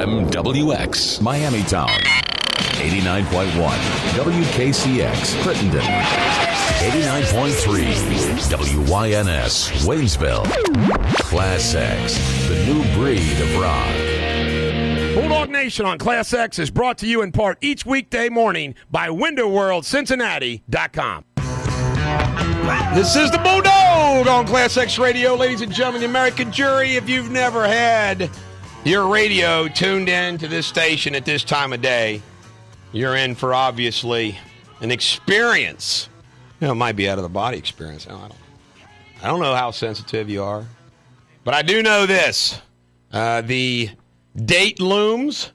WMWX, Miamitown. 89.1, WKCX, Crittenden. 89.3, WYNS, Waynesville. ClassX, the new breed of rock. Bulldog Nation on ClassX is brought to you in part each weekday morning by WindoWorldCincinnati.com. This is the Bulldog on ClassX Radio. Ladies and gentlemen, the American jury, if you've never had your radio tuned in to this station at this time of day, you're in for obviously an experience. You know, it might be out of the body experience. I don't know how sensitive you are, but I do know this. The date looms.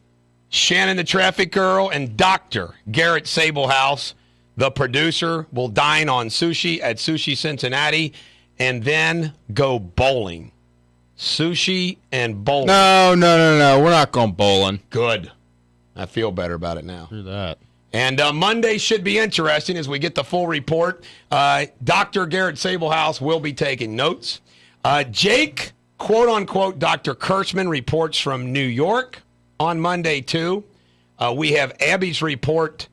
Shannon the Traffic Girl and Dr. Garrett Sablehouse, the producer, will dine on sushi at Sushi Cincinnati and then go bowling. Sushi and bowling. No. We're not going bowling. Good. I feel better about it now. Do that. And Monday should be interesting as we get the full report. Dr. Garrett Sablehouse will be taking notes. Jake, quote-unquote, Dr. Kurtzman reports from New York on Monday, too. We have Abby's report.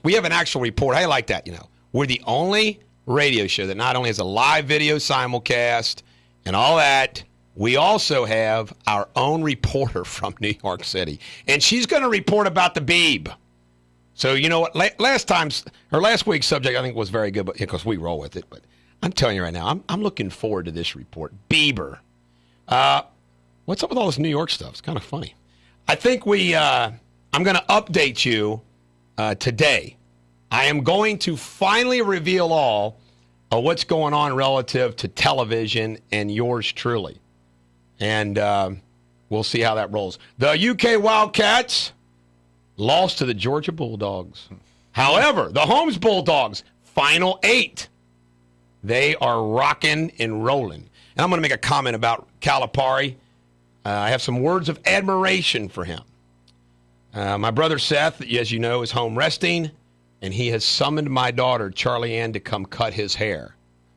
We have an actual report. I like that, you know. We're the only radio show that not only has a live video simulcast and all that, we also have our own reporter from New York City. And she's going to report about the Beeb. So, you know what, last week's subject I think was very good because we roll with it. But I'm telling you right now, I'm looking forward to this report. Bieber. What's up with all this New York stuff? It's kind of funny. I think I'm going to update you today. I am going to finally reveal all of what's going on relative to television and yours truly. And we'll see how that rolls. The UK Wildcats lost to the Georgia Bulldogs. However, the Holmes Bulldogs, Final 8. They are rocking and rolling. And I'm going to make a comment about Calipari. I have some words of admiration for him. My brother Seth, as you know, is home resting, and he has summoned my daughter, Charlie Ann, to come cut his hair.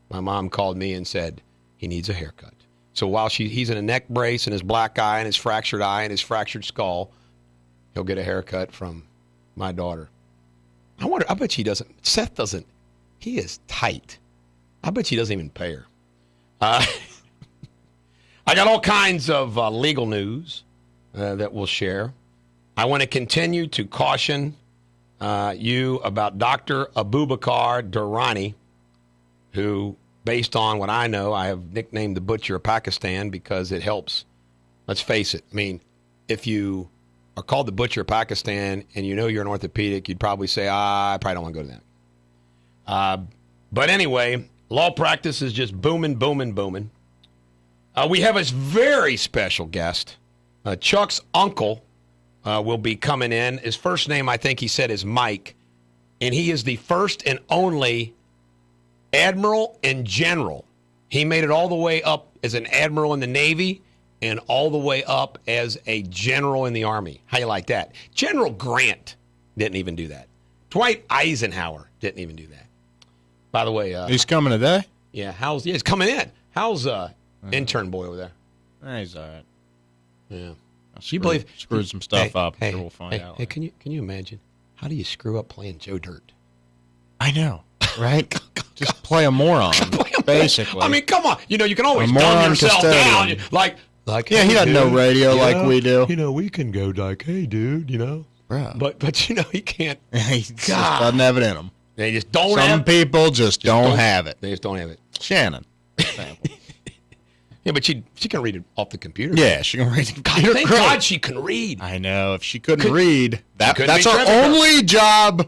My mom called me and said he needs a haircut. So while he's in a neck brace and his black eye and his fractured eye and his fractured skull, he'll get a haircut from my daughter. I bet he doesn't. Seth doesn't. He is tight. I bet he doesn't even pay her. I got all kinds of legal news that we'll share. I want to continue to caution you about Dr. Abubakar Durrani, who, based on what I know, I have nicknamed the Butcher of Pakistan because it helps. Let's face it. I mean, if you are called the Butcher of Pakistan and you know you're an orthopedic, you'd probably say, I probably don't want to go to that. But anyway, law practice is just booming. We have a very special guest. Chuck's uncle will be coming in. His first name, I think he said, is Mike. And he is the first and only admiral and general. He made it all the way up as an admiral in the Navy and all the way up as a general in the Army. How you like that? General Grant didn't even do that. Dwight Eisenhower didn't even do that. By the way, he's coming today? Yeah, he's coming in. How's intern boy over there? He's all right. Yeah. Screwed some stuff up. Sure we'll find out. Hey, can you imagine? How do you screw up playing Joe Dirt? I know, right? Just play a moron, basically. I mean, come on. You know, you can always dumb yourself down. Like, yeah, he doesn't know radio like we do. You know, we can go like, hey, dude, you know. Bro. But you know, he can't. He just doesn't have it in him. They just don't have it. Some people just don't have it. They just don't have it. Shannon. Yeah, but she can read it off the computer. Yeah, she can read the computer. Thank God she can read. I know. If she couldn't read, that's our only job.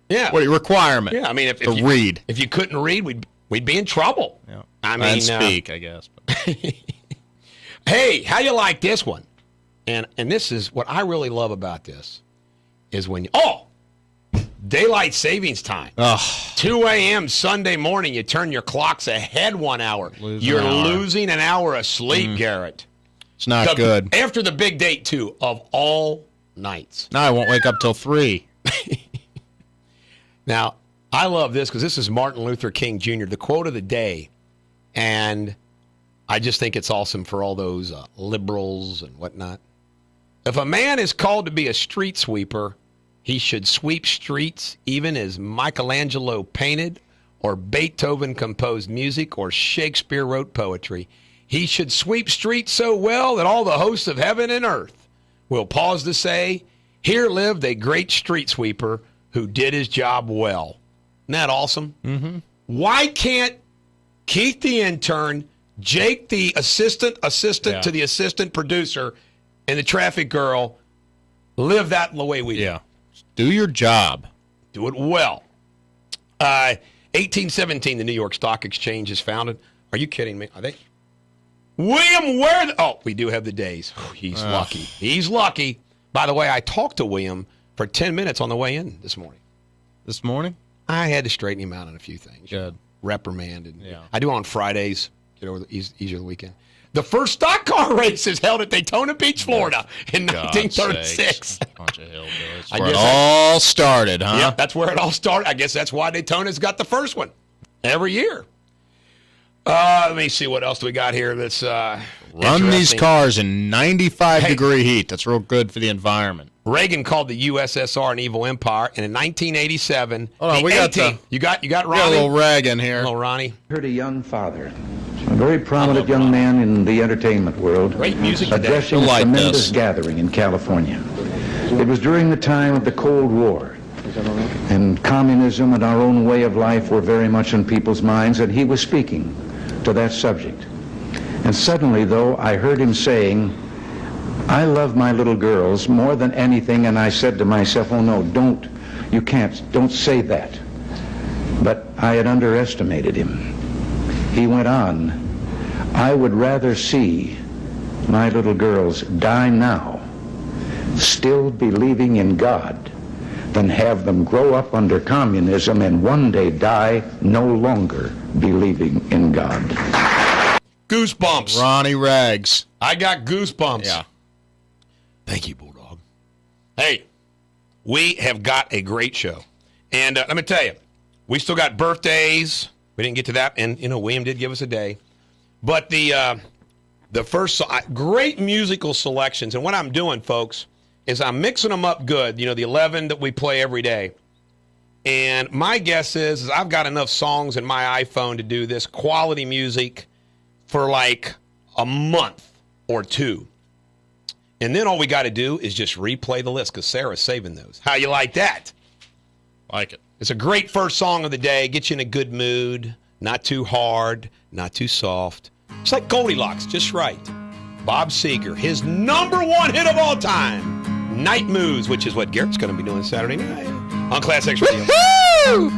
Yeah. Requirement. Yeah, I mean, if you read. If you couldn't read, we'd be in trouble. Yeah. I mean, and speak, I guess. Hey, how you like this one? And this is what I really love about this is when daylight savings time. 2 a.m. Sunday morning, you turn your clocks ahead 1 hour. You're losing an hour of sleep, Garrett. It's not good. After the big date, too, of all nights. No, I won't wake up till 3. Now, I love this because this is Martin Luther King Jr., the quote of the day. And I just think it's awesome for all those liberals and whatnot. If a man is called to be a street sweeper, he should sweep streets even as Michelangelo painted or Beethoven composed music or Shakespeare wrote poetry. He should sweep streets so well that all the hosts of heaven and earth will pause to say, here lived a great street sweeper who did his job well. Isn't that awesome? Mm-hmm. Why can't Keith the intern, Jake the assistant to the assistant producer, and the traffic girl live that the way we do? Yeah. Do your job. Do it well. 1817, the New York Stock Exchange is founded. Are you kidding me? Are they? William, we do have the days. He's lucky. He's lucky. By the way, I talked to William for 10 minutes on the way in this morning. This morning? I had to straighten him out on a few things. Good. Reprimand. And I do on Fridays. Get over easier the weekend. The first stock car race is held at Daytona Beach, Florida in 1936. Bunch of hillbillies. Where it all started, huh? Yeah, that's where it all started. I guess that's why Daytona's got the first one every year. Let me see what else do we got here that's run these cars in 95-degree heat. That's real good for the environment. Reagan called the USSR an evil empire, and in 1987, hold on, we got you got Ronnie. We got a little Reagan here. Hello, Ronnie. Heard a young father, a very prominent young man in the entertainment world, great music today. addressing a tremendous gathering in California. It was during the time of the Cold War, and communism and our own way of life were very much in people's minds, and he was speaking to that subject. And suddenly, though, I heard him saying, I love my little girls more than anything, and I said to myself, oh no, don't say that. But I had underestimated him. He went on, I would rather see my little girls die now, still believing in God, than have them grow up under communism and one day die no longer believing in God. Goosebumps. Ronnie Rags. I got goosebumps. Yeah. Thank you, Bulldog. Hey, we have got a great show. And let me tell you, we still got birthdays. We didn't get to that. And, William did give us a day. But the first, great musical selections. And what I'm doing, folks, is I'm mixing them up good. The 11 that we play every day. And my guess is I've got enough songs in my iPhone to do this quality music for like a month or two. And then all we got to do is just replay the list because Sarah's saving those. How you like that? Like it. It's a great first song of the day. Get you in a good mood. Not too hard. Not too soft. It's like Goldilocks, just right. Bob Seger, his #1 hit of all time, Night Moves, which is what Garrett's going to be doing Saturday night on ClassX Radio.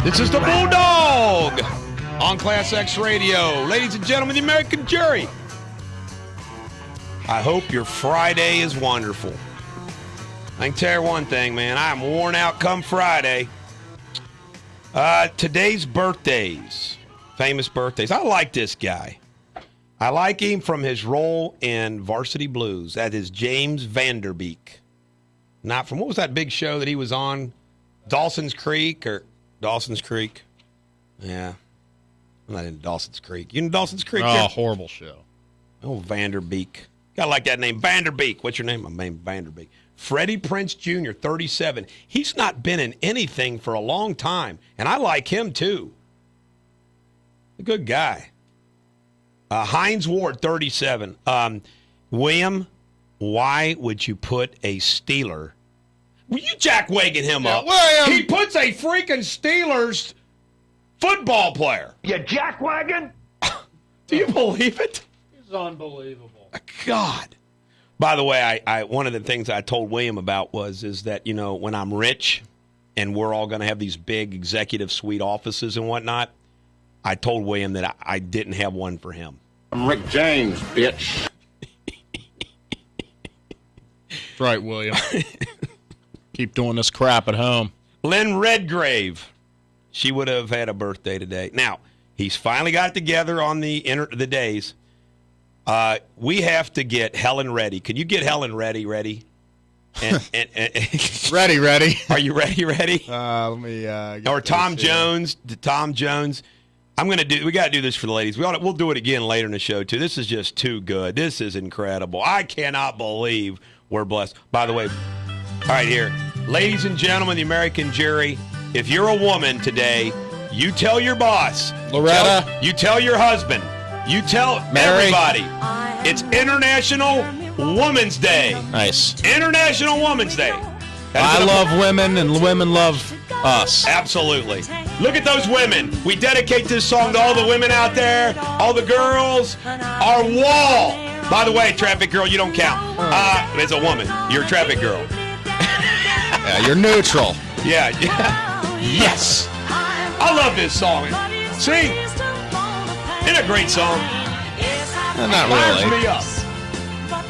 This is the Bulldog on ClassX Radio. Ladies and gentlemen, the American jury. I hope your Friday is wonderful. I can tell you one thing, man. I'm worn out come Friday. Today's birthdays. Famous birthdays. I like this guy. I like him from his role in Varsity Blues. That is James Vanderbeek. Not from, what was that big show that he was on? Dawson's Creek? Yeah. I'm not into Dawson's Creek. You know Dawson's Creek? Oh, horrible show. Oh, Vanderbeek. Gotta like that name. Vanderbeek. What's your name? My name Vanderbeek. Freddie Prinze Jr., 37. He's not been in anything for a long time, and I like him too. A good guy. Hines Ward, 37. William, why would you put a Steeler? Will you jack-wagging him up? William! He puts a freaking Steelers football player. You jackwagon? Do you believe it? It's unbelievable. God. By the way, I one of the things I told William about is that, when I'm rich and we're all going to have these big executive suite offices and whatnot, I told William that I didn't have one for him. I'm Rick James, bitch. That's right, William. Keep doing this crap at home. Lynn Redgrave. She would have had a birthday today. Now, he's finally got it together on the days. We have to get Helen ready. Can you get Helen ready? And Ready. Are you ready? Let me. Or Tom Jones. Tom Jones. We got to do this for the ladies. We'll do it again later in the show, too. This is just too good. This is incredible. I cannot believe we're blessed. By the way, all right, here. Ladies and gentlemen, the American jury, if you're a woman today, you tell your boss. Loretta. You tell your husband. You tell Mary. everybody. It's International Women's Day. Nice. International Women's Day. I love women, and women love us. Absolutely. Look at those women. We dedicate this song to all the women out there, all the girls. Our wall. By the way, traffic girl, you don't count. As a woman, you're a traffic girl. Yeah, you're neutral. Yeah. Yes. I love this song. See? Isn't it a great song? Not Fires really. me up.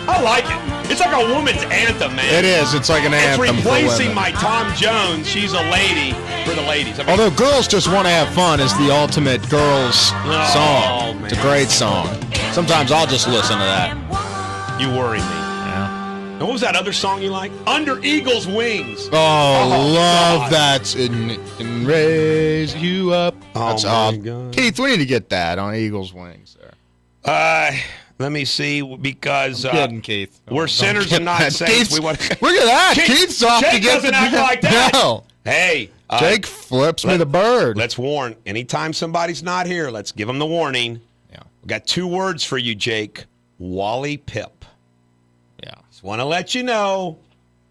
I like it. It's like a woman's anthem, man. It is. It's like an anthem It's replacing for women. my Tom Jones, She's a Lady, for the ladies. I mean, Although Girls Just Want to Have Fun is the ultimate girls song. Man. It's a great song. Sometimes I'll just listen to that. you worry me. Yeah. And what was that other song you like? Under Eagle's Wings. Oh, love God. that. And raise you up. That's my God. Keith, we need to get that on Eagle's Wings there. Let me see, because Kidding, Keith. we're sinners and not saints. Keith's, We want look at that. Jake- Keith's off Jake to get doesn't act like that. No. Hey, Jake flips me the bird. let's warn. Anytime somebody's not here, let's give them the warning. Yeah. We got 2 words for you, Jake. Wally Pip. Yeah. Just want to let you know,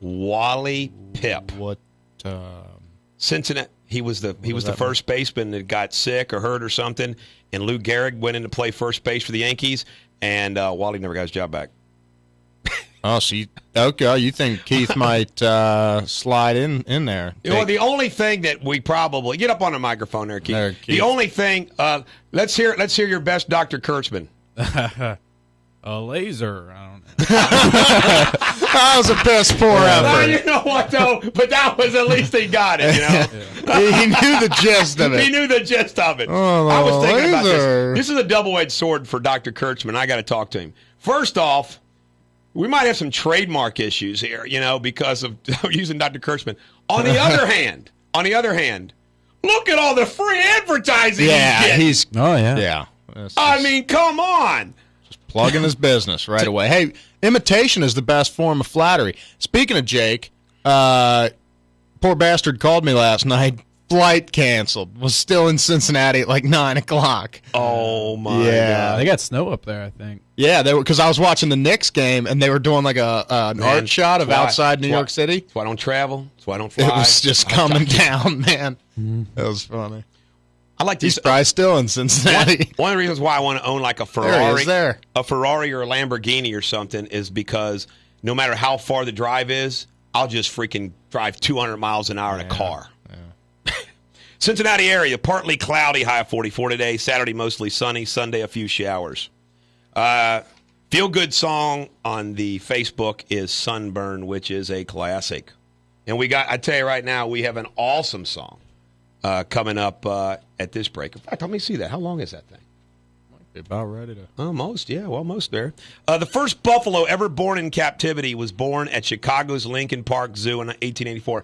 Wally Pip. What? Cincinnati. He was the first baseman that got sick or hurt or something, and Lou Gehrig went in to play first base for the Yankees, and Wally never got his job back. Oh, so you think Keith might slide in there? You know, the only thing that we probably get up on the microphone there, Keith. There, Keith. The only thing, let's hear your best, Dr. Kurtzman. A laser. I don't know. That was a piss poor Well, effort. you know what though? But that was at least he got it. You know, He knew the gist of he it. knew the gist of it. Oh, I was thinking about laser. this. This is a double-edged sword for Dr. Kurtzman. I got to talk to him. First off, we might have some trademark issues here, you know, because of using Dr. Kurtzman. On the other hand, look at all the free advertising Yeah, he's getting. he's. Oh, yeah. Yeah. It's I just mean, come on. plugging his business right away. Hey, imitation is the best form of flattery. Speaking of Jake, poor bastard called me last night. Flight canceled. Was still in Cincinnati at like 9 o'clock. Oh my Yeah. They got snow up there, I think. Yeah, they were, because I was watching the Knicks game and they were doing like an Man, art shot of that's why- outside New that's why- York City. That's why I don't travel. That's why I don't fly. It was just coming down, man. That was funny. I like He's these. probably still in Cincinnati. One of the reasons why I want to own like a There he Ferrari, is there. a Ferrari or a Lamborghini or something is because no matter how far the drive is, I'll just freaking drive 200 miles an hour in a car. Cincinnati area, partly cloudy, high of 44 today. Saturday, mostly sunny. Sunday, a few showers. Feel good song on the Facebook is Sunburn, which is a classic. And I tell you right now, we have an awesome song coming up at this break. In fact, let me see that. How long is that thing? About ready to. Almost, yeah, well, almost there. The first buffalo ever born in captivity was born at Chicago's Lincoln Park Zoo in 1884.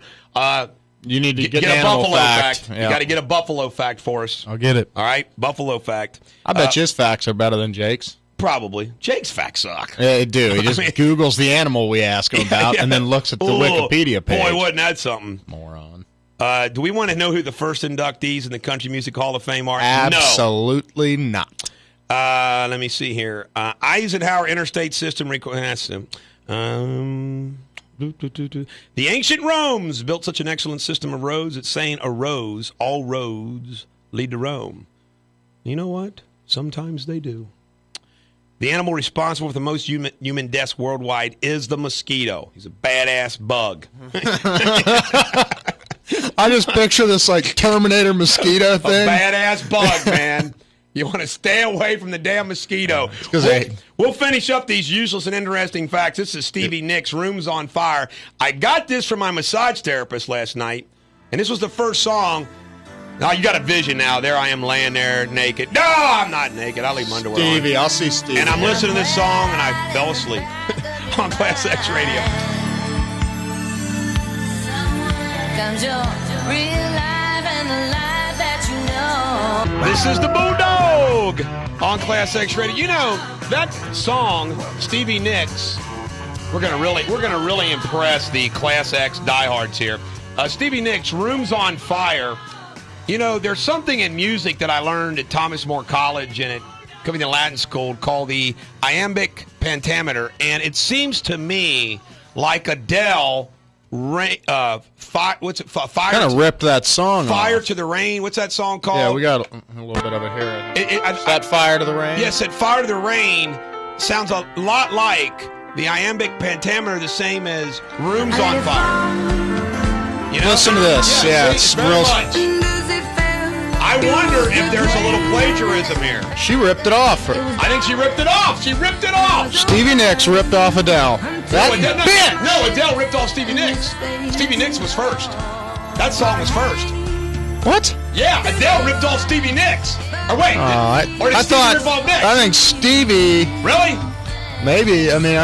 You need to get a an animal buffalo fact. Yeah. You got to get a buffalo fact for us. I'll get it. All right, buffalo fact. I bet his facts are better than Jake's. Probably. Jake's facts suck. Yeah, they do. He just I mean- Googles the animal we ask him about Yeah. and then looks at the Ooh, Wikipedia page. Boy, wasn't that something? Moron. Do we want to know who the first inductees in the Country Music Hall of Fame are? Absolutely not. No. Let me see here. Eisenhower Interstate System request. The ancient Romans built such an excellent system of roads that saying arose, all roads lead to Rome. You know what? Sometimes they do. The animal responsible for the most human deaths worldwide is the mosquito. He's a badass bug. I just picture this like Terminator mosquito A thing. badass bug, man. You want to stay away from the damn mosquito. 'cause We'll finish up these useless and interesting facts. This is Stevie Nicks, Room's on Fire. I got this from my massage therapist last night, and this was the first song. Now, you got a vision now. There I am laying there naked. No, I'm not naked. I leave my underwear Stevie, I'll see Stevie. on. And I'm listening to this song, and I fell asleep on ClassX Radio. Comes your real life and the life that you know. This is the Bulldog on ClassX Radio. You know, that song, Stevie Nicks, we're gonna really impress the ClassX diehards here. Stevie Nicks, Rooms on Fire. You know, there's something in music that I learned at Thomas More College and at Covington Latin School called the iambic pentameter, and it seems to me like Adele kind of ripped that song Fire off. to the Rain. What's that song called? Yeah, we got a little bit of it here. Set Fire to the Rain? Yes, Set Fire to the Rain sounds a lot like the iambic pentameter, the same as Rooms on Fire. You know? Listen to this. Yeah, it's very real. much. I wonder if there's a little plagiarism here. She ripped it off. I think she ripped it off. She ripped it off. Stevie Nicks ripped off Adele. No, Adele ripped off Stevie Nicks. Stevie Nicks was first. That song was first. What? Yeah, Adele ripped off Stevie Nicks. Or wait, or did I Stevie thought. rip off Nicks? I think Stevie. Really? Maybe. I mean,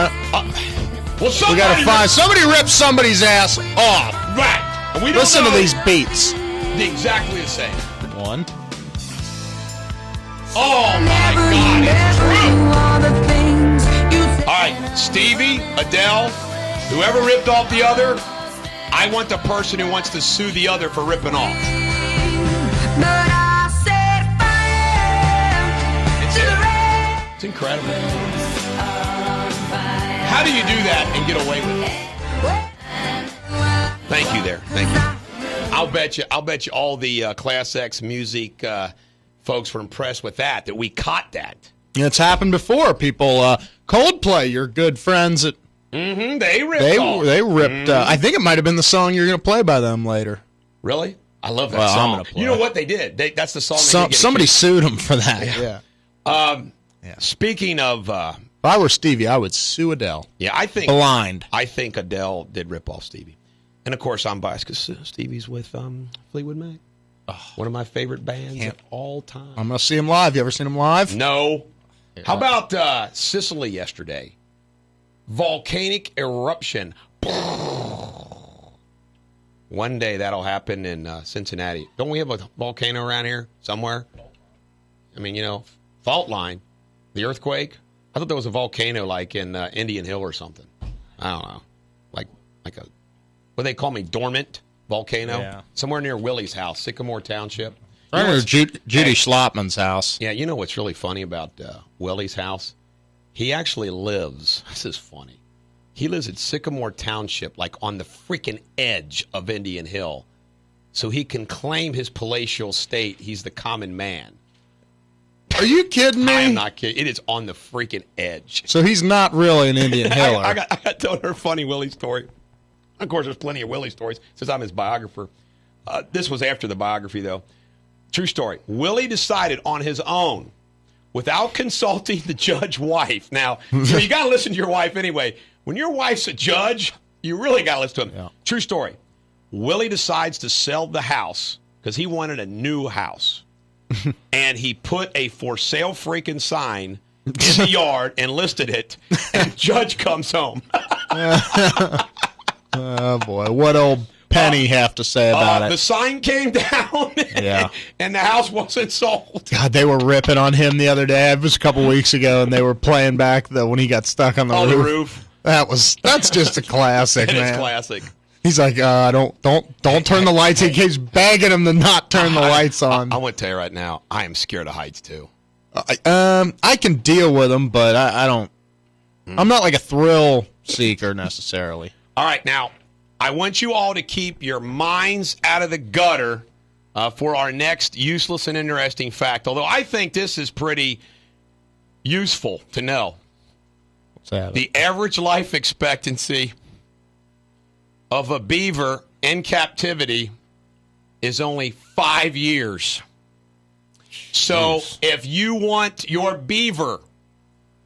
Well, we gotta find somebody ripped somebody's ass off. Right. And we don't Listen know to these beats. exactly the same. One. Oh my God, it's true. All right, Stevie, Adele, whoever ripped off the other, I want the person who wants to sue the other for ripping off. It's incredible. How do you do that and get away with it? Thank you there. Thank you. I'll bet you all the ClassX music folks were impressed with that we caught that. It's happened before. People, Coldplay, your good friends at. Mm-hmm. They ripped off. They ripped. I think it might have been the song you're going to play by them later. Really? I love that Well, I'm song. gonna play. You know what they did? That's the song. Somebody sued them for that. Yeah. Speaking of, If I were Stevie, I would sue Adele. yeah, I think Adele did rip off Stevie, and of course I'm biased because Stevie's with Fleetwood Mac, one of my favorite bands of all time. I'm going to see him live. You ever seen him live? No. How about Sicily yesterday? Volcanic eruption. One day that'll happen in Cincinnati. Don't we have a volcano around here somewhere? I mean, fault line, the earthquake. I thought there was a volcano like in Indian Hill or something. I don't know, like a what they call me, dormant volcano. Yeah. Somewhere near Willie's house, Sycamore Township. Right near Judy Schlotman's house. Yeah, you know what's really funny about Willie's house? He actually lives. This is funny. He lives at Sycamore Township, like on the freaking edge of Indian Hill, so he can claim his palatial state. He's the common man. Are you kidding me? I am not kidding. It is on the freaking edge. So he's not really an Indian Hiller. I got told her a funny Willie story. Of course, there's plenty of Willie stories since I'm his biographer. This was after the biography, though. True story. Willie decided on his own, without consulting the judge wife. Now, you got to listen to your wife anyway. When your wife's a judge, you really got to listen to him. Yeah. True story. Willie decides to sell the house because he wanted a new house. And he put a for sale freaking sign in the yard and listed it. And judge comes home. Oh, boy. What old Penny have to say about it? The sign came down. Yeah. And the house wasn't sold. God, they were ripping on him the other day. It was a couple weeks ago, and they were playing back when he got stuck on the roof. On the roof. That's just a classic, man. It's classic. He's like, don't turn the lights. He keeps begging him to not turn the lights on. I want to tell you right now, I am scared of heights too. I can deal with them, but I don't. I'm not like a thrill seeker necessarily. All right, now I want you all to keep your minds out of the gutter for our next useless and interesting fact. Although I think this is pretty useful to know. What's that? The average life expectancy of a beaver in captivity is only 5 years. So if you want your beaver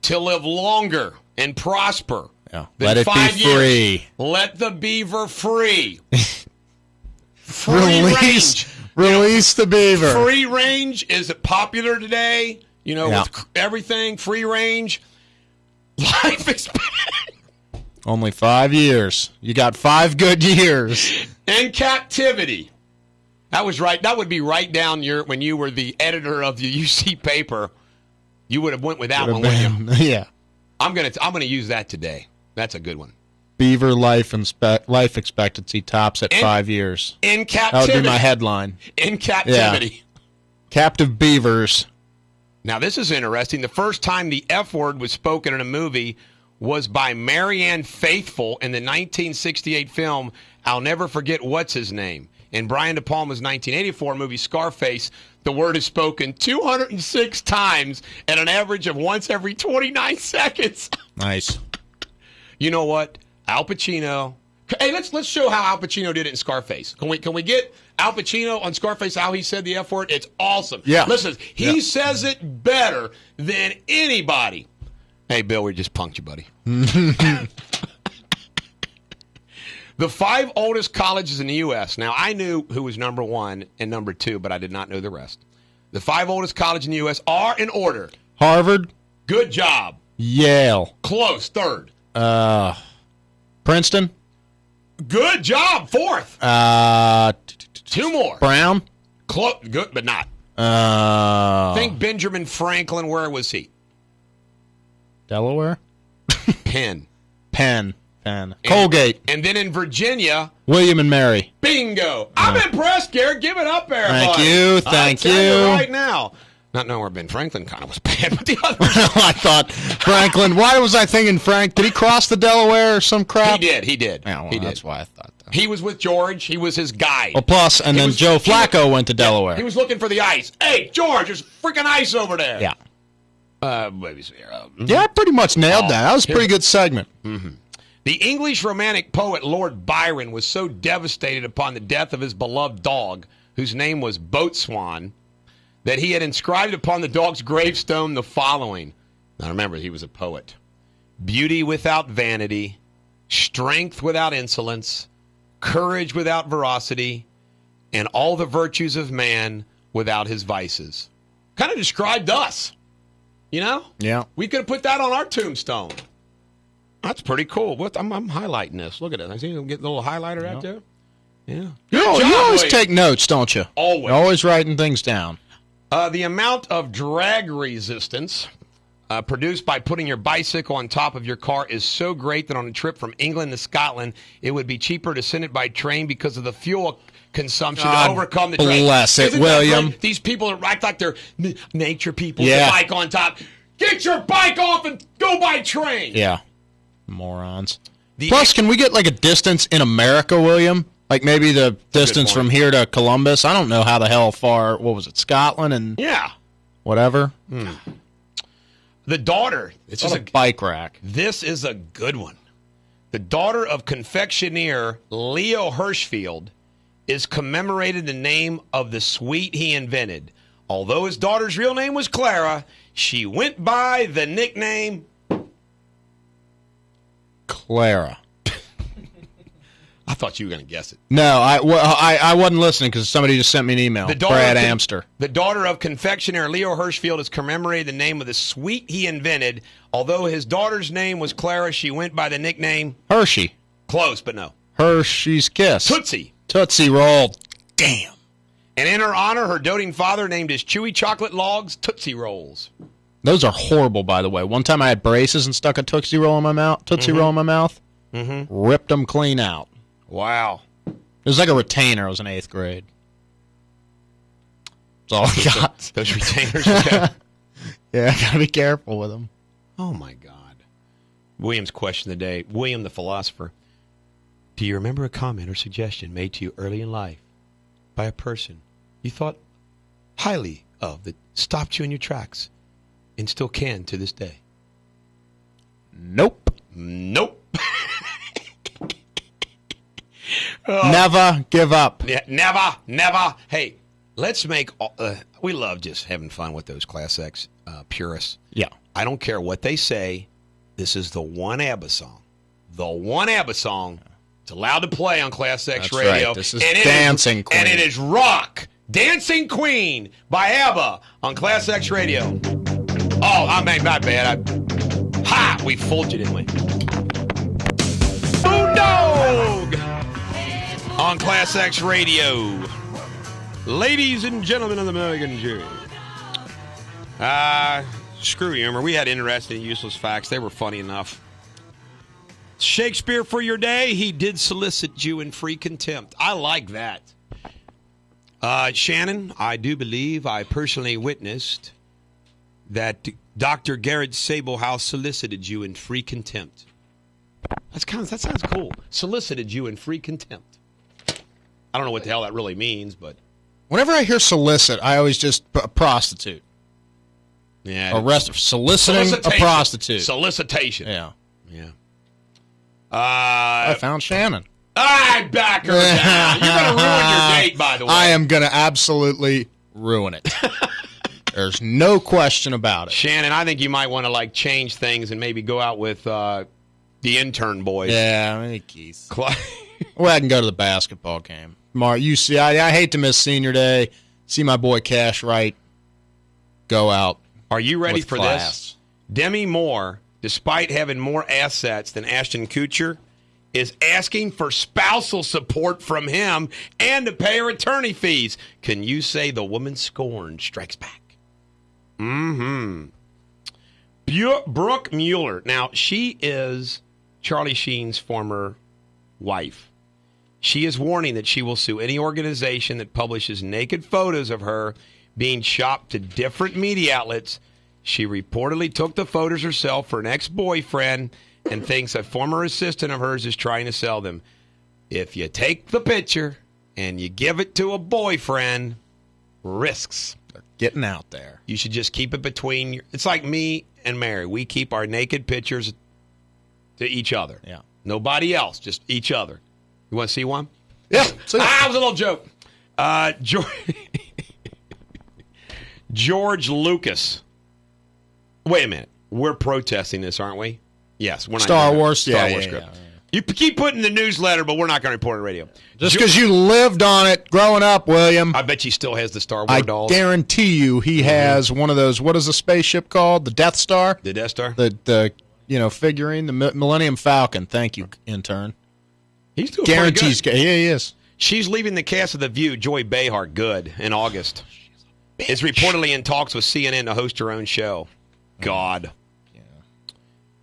to live longer and prosper than let it 5 be years, free. Let the beaver free. Release the beaver. Free range is popular today. With everything, free range. Life expectancy. Only 5 years. You got 5 good years. In captivity, That was right. That would be right down when you were the editor of the UC paper. You would have went with that one, wouldn't you? Yeah. I'm gonna use that today. That's a good one. Beaver life expectancy tops at 5 years. In captivity. That would be my headline. In captivity. Yeah. Captive beavers. Now, this is interesting. The first time the F word was spoken in a movie was by Marianne Faithfull in the 1968 film I'll Never Forget What's His Name. In Brian De Palma's 1984 movie Scarface, the word is spoken 206 times at an average of once every 29 seconds. Nice. You know what? Al Pacino. Hey, let's show how Al Pacino did it in Scarface. Can we get Al Pacino on Scarface, how he said the F word? It's awesome. Yeah. Listen, he says it better than anybody. Hey, Bill, we just punked you, buddy. The 5 oldest colleges in the U.S. Now, I knew who was number 1 and number 2, but I did not know the rest. The 5 oldest colleges in the U.S. are in order. Harvard. Good job. Yale. Close. 3rd. Princeton. Good job. 4th. 2 more. Brown. Close. Good, but not. Think Benjamin Franklin. Where was he? Delaware. Penn. Colgate. And then in Virginia, William and Mary. Bingo. I'm impressed, Garrett. Give it up there, Thank buddy. you. Thank I'll tell you. right now. Not knowing where Ben Franklin kind of was bad, but the others. I thought Franklin. Why was I thinking Frank? Did he cross the Delaware or some crap? He did. Yeah, well, he did. That's why I thought that. He was with George. He was his guide. Well, plus, and then Joe Flacco went to Delaware. He was looking for the ice. Hey, George, there's freaking ice over there. Yeah. Yeah, I pretty much nailed that. That was a pretty good segment. Mm-hmm. The English romantic poet Lord Byron was so devastated upon the death of his beloved dog, whose name was Boatswain, that he had inscribed upon the dog's gravestone the following. Now remember, he was a poet. Beauty without vanity, strength without insolence, courage without veracity, and all the virtues of man without his vices. Kind of described us, you know? Yeah. We could have put that on our tombstone. That's pretty cool. I'm highlighting this. Look at it. I see you get the little highlighter out there. Yeah. You always take notes, don't you? Always. You're always writing things down. The amount of drag resistance produced by putting your bicycle on top of your car is so great that on a trip from England to Scotland, it would be cheaper to send it by train because of the fuel consumption to overcome the drag. Bless it, Isn't that William. great? These people are act like they're nature people Yeah. with a bike on top. Get your bike off and go by train. Yeah. Morons. Plus, can we get like a distance in America, William? Like maybe the distance from here to Columbus? I don't know how the hell far, what was it, Scotland and whatever? The daughter. This is a bike rack. This is a good one. The daughter of confectioner Leo Hirschfield is commemorated the name of the sweet he invented. Although his daughter's real name was Clara, she went by the nickname Clara. I thought you were going to guess it. No, I wasn't listening because somebody just sent me an email. Brad Amster. The daughter of confectioner Leo Hirschfield is commemorated the name of the sweet he invented. Although his daughter's name was Clara, she went by the nickname Hershey. Close, but no. Hershey's Kiss. Tootsie. Tootsie Roll. Damn. And in her honor, her doting father named his chewy chocolate logs Tootsie Rolls. Those are horrible, by the way. One time I had braces and stuck a Tootsie Roll in my mouth. Roll in my mouth. Ripped them clean out. Wow. It was like a retainer. I was in 8th grade. That's all I got. Those retainers. Okay. Yeah, I gotta be careful with them. Oh, my God. William's question of the day. William, the philosopher. Do you remember a comment or suggestion made to you early in life by a person you thought highly of that stopped you in your tracks and still can to this day? Nope. Never give up. Yeah, never. Hey, let's make... we love just having fun with those ClassX purists. Yeah. I don't care what they say. This is the one ABBA song. The one ABBA song. It's allowed to play on ClassX Radio. Right. This is Dancing Queen. And it is rock. Dancing Queen by ABBA on ClassX Radio. Oh, I made my bad. We fooled you, didn't we? Bulldog on ClassX Radio. Ladies and gentlemen of the American jury. Screw humor. We had interesting and useless facts. They were funny enough. Shakespeare for your day. He did solicit you in free contempt. I like that. Shannon, I do believe I personally witnessed that Dr. Garrett Sablehouse solicited you in free contempt. That sounds cool. Solicited you in free contempt. I don't know what the hell that really means, but Whenever I hear solicit, I always just a prostitute. yeah, Soliciting a prostitute. Solicitation. Yeah. Yeah. I found Shannon. I back her down. You're going to ruin your date, by the way. I am going to absolutely ruin it. There's no question about it. Shannon, I think you might want to change things and maybe go out with the intern boys. Yeah, maybe Keith. Well, I can go to the basketball game. Mark, you see, I hate to miss senior day. See my boy Cash Wright go out. Are you ready with for class. this? Demi Moore, despite having more assets than Ashton Kutcher, is asking for spousal support from him and to pay her attorney fees. Can you say the woman scorned strikes back? Mm-hmm. Brooke Mueller. Now, she is Charlie Sheen's former wife. She is warning that she will sue any organization that publishes naked photos of her being shopped to different media outlets. She reportedly took the photos herself for an ex-boyfriend and thinks a former assistant of hers is trying to sell them. If you take the picture and you give it to a boyfriend, risks. They're getting out there. You should just keep it between your... It's like me and Mary. We keep our naked pictures to each other. Yeah. Nobody else, just each other. You want to see one? Yeah. It was a little joke. George Lucas. Wait a minute. We're protesting this, aren't we? Yes. We're not Star Wars. Star Wars script. Yeah. You keep putting the newsletter, but we're not going to report on radio. Just because you lived on it growing up, William. I bet he still has the Star Wars dolls. I guarantee you he has one of those, what is the spaceship called? The Death Star? The Death Star? The figurine, the Millennium Falcon. Thank you, intern. He's doing Guarantees. pretty good. Yeah, he is. She's leaving the cast of The View, Joy Behar, good, in August. Is reportedly in talks with CNN to host her own show. God.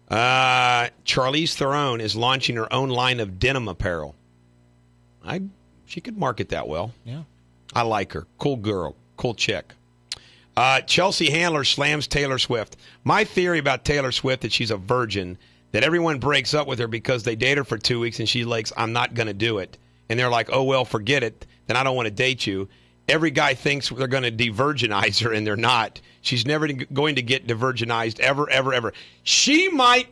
Charlize Theron is launching her own line of denim apparel. She could market that well. Yeah. I like her. Cool girl. Cool chick. Chelsea Handler slams Taylor Swift. My theory about Taylor Swift that she's a virgin, that everyone breaks up with her because they date her for 2 weeks and she's like, I'm not going to do it. And they're like, oh, well, forget it. Then I don't want to date you. Every guy thinks they're going to de-virginize her, and they're not. She's never going to get de-virginized ever, ever, ever. She might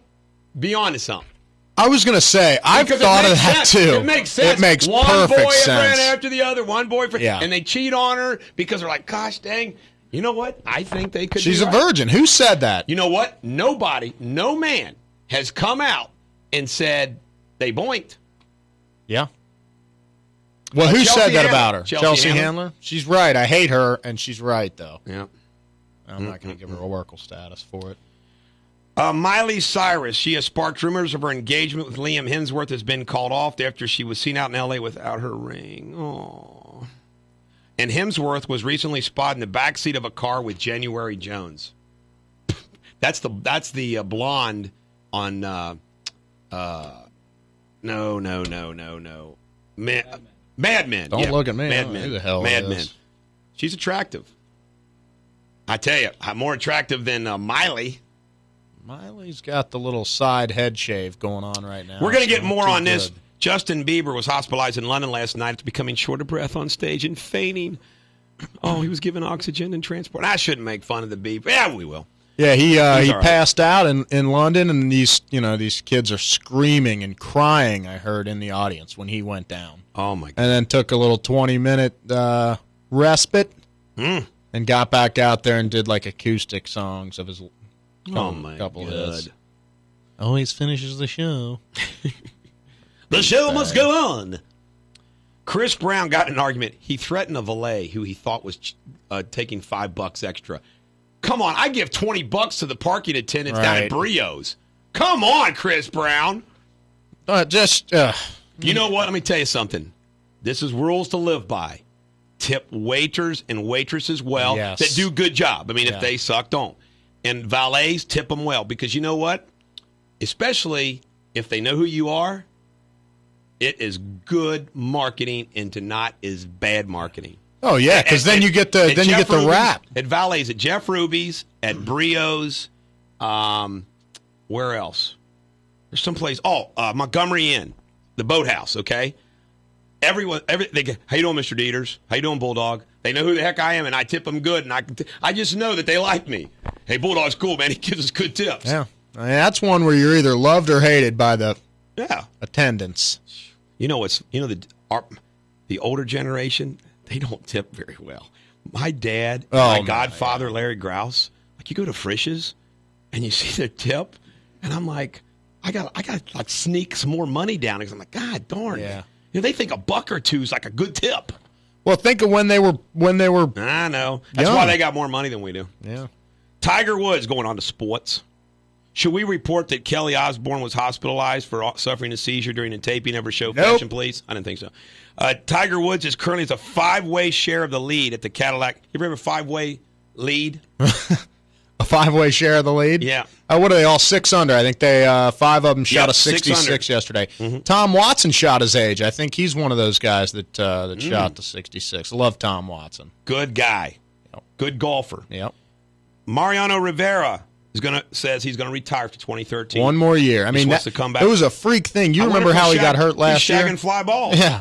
be onto something. I was going to say, I've thought of that too. It makes sense. It makes one perfect boyfriend sense. after the other, one boyfriend. Yeah. And they cheat on her because they're like, gosh dang, you know what? I think they could She's be a right. virgin. Who said that? You know what? Nobody, no man has come out and said they boinked. Yeah. Well, who Chelsea said that Handler. about her? Chelsea Handler? She's right. I hate her, and she's right, though. Yeah. I'm not going to give her Oracle status for it. Miley Cyrus, she has sparked rumors of her engagement with Liam Hemsworth has been called off after she was seen out in L.A. without her ring. Aww. And Hemsworth was recently spotted in the backseat of a car with January Jones. That's the blonde on no. Mad Men. Don't look at me. Mad I don't know Men. who the hell Mad it Men. is. She's attractive. I tell you, more attractive than Miley. Miley's got the little side head shave going on right now. We're going to get so more too on this. good. Justin Bieber was hospitalized in London last night after becoming short of breath on stage and fainting. Oh, he was given oxygen and transport. I shouldn't make fun of the Bieber. Yeah, we will. Yeah, he all right. passed out in London, and these kids are screaming and crying. I heard in the audience when he went down. Oh my God! And then took a little 20-minute respite, and got back out there and did like acoustic songs of his. Oh my couple God! hits. Always finishes the show. The show must go on. Chris Brown got in an argument. He threatened a valet who he thought was taking $5 extra. Come on, I give $20 to the parking attendants down at Brio's. Come on, Chris Brown. You know what? Let me tell you something. This is rules to live by. tip waiters and waitresses well Yes. that do good job. I mean, Yeah. if they suck, don't. And valets, tip them well because you know what? Especially if they know who you are, it is good marketing and to not is bad marketing. Oh yeah, because then you get the rap. At valets, at Jeff Ruby's, at Brio's, where else? There's some place. Montgomery Inn, the Boathouse. Okay, they go, how you doing, Mr. Deters? How you doing, Bulldog? They know who the heck I am, and I tip them good, and I just know that they like me. Hey, Bulldog's cool, man. He gives us good tips. Yeah, I mean, that's one where you're either loved or hated by the attendants. You know the older generation, they don't tip very well. My dad, my godfather, Larry Grouse, like you go to Frisch's and you see their tip, and I'm like, I got like sneak some more money down because I'm like, God darn. Yeah. You know, they think a buck or two is like a good tip. Well, think of when they were. I know. That's why they got more money than we do. Yeah. Tiger Woods going on to sports. Should we report that Kelly Osbourne was hospitalized for suffering a seizure during the taping of her show, Fashion Police? I didn't think so. Tiger Woods is currently a 5-way share of the lead at the Cadillac. You ever have a 5-way lead? A 5-way share of the lead? Yeah. What are they all 6 under? I think they 5 of them shot a 6 66 yesterday. Mm-hmm. Tom Watson shot his age. I think he's one of those guys that shot the 66. Love Tom Watson. Good guy. Yep. Good golfer. Yep. Mariano Rivera says he's going to retire for 2013. One more year. I mean, wants to come back. It was a freak thing. You remember how he got hurt last year? He's shagging fly balls. Yeah.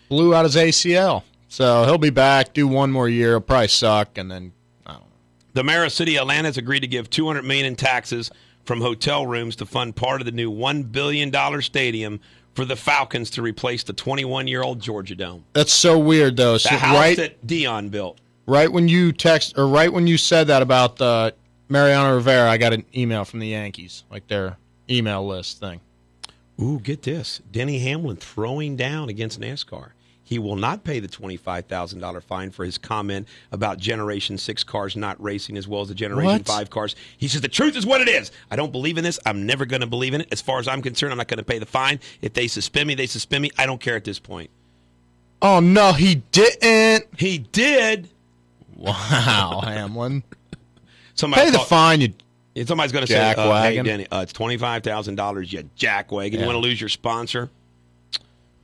Blew out his ACL. So he'll be back, do one more year. He'll probably suck, and then I don't know. The mayor of City of Atlanta has agreed to give $200 million in taxes from hotel rooms to fund part of the new $1 billion stadium for the Falcons to replace the 21-year-old Georgia Dome. That's so weird, though. The house that Dion built. Right when you said that about Mariano Rivera, I got an email from the Yankees, like their email list thing. Ooh, get this. Denny Hamlin throwing down against NASCAR. He will not pay the $25,000 fine for his comment about Generation 6 cars not racing as well as the Generation 5 cars. He says, the truth is what it is. I don't believe in this. I'm never going to believe in it. As far as I'm concerned, I'm not going to pay the fine. If they suspend me, they suspend me. I don't care at this point. Oh, no, he didn't. He did. Wow, Hamlin. Pay the fine, you somebody's going to say, hey, Denny, it's $25,000, you jackwagon. Yeah. You want to lose your sponsor?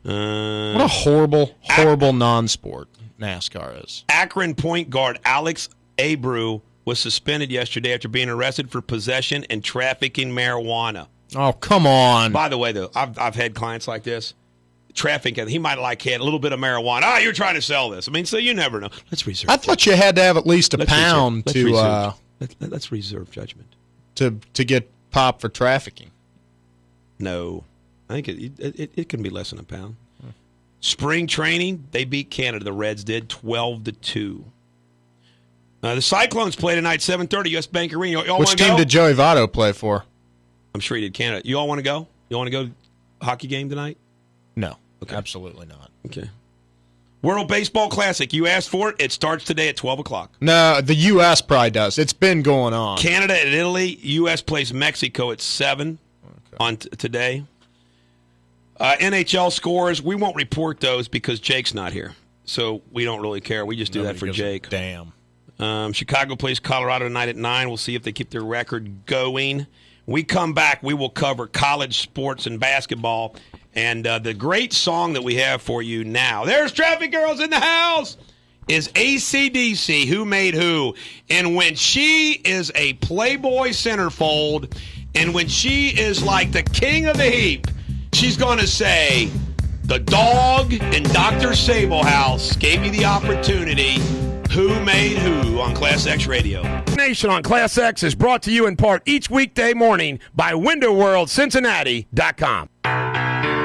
What a horrible non-sport NASCAR is. Akron point guard Alex Abreu was suspended yesterday after being arrested for possession and trafficking marijuana. Oh, come on. By the way, though, I've had clients like this. Trafficking, he might have had a little bit of marijuana. You're trying to sell this. I mean, so you never know. Let's reserve. I thought you had to have at least a pound let's reserve judgment to get popped for trafficking. No, I think it can be less than a pound. Spring training, they beat Canada. The Reds did 12-2. The Cyclones play tonight, 7:30, U.S. Bank Arena. Y'all Which team did Joey Votto play for? I'm sure he did Canada. You all want to go? You want to go hockey game tonight? No, okay. Absolutely not. Okay. World Baseball Classic. You asked for it. It starts today at 12 o'clock. No, the U.S. probably does. It's been going on. Canada and Italy. U.S. plays Mexico at 7 on today. NHL scores. We won't report those because Jake's not here. So we don't really care. We just do that for Jake. Damn. Chicago plays Colorado tonight at 9. We'll see if they keep their record going. We come back. We will cover college sports and basketball. And the great song that we have for you now, there's Traffic Girls in the House, is AC/DC, Who Made Who. And when she is a Playboy centerfold, and when she is like the king of the heap, she's going to say, the dog and Dr. Sablehouse gave me the opportunity. Who Made Who on ClassX Radio. Nation on Class X is brought to you in part each weekday morning by WindoWorldCincinnati.com.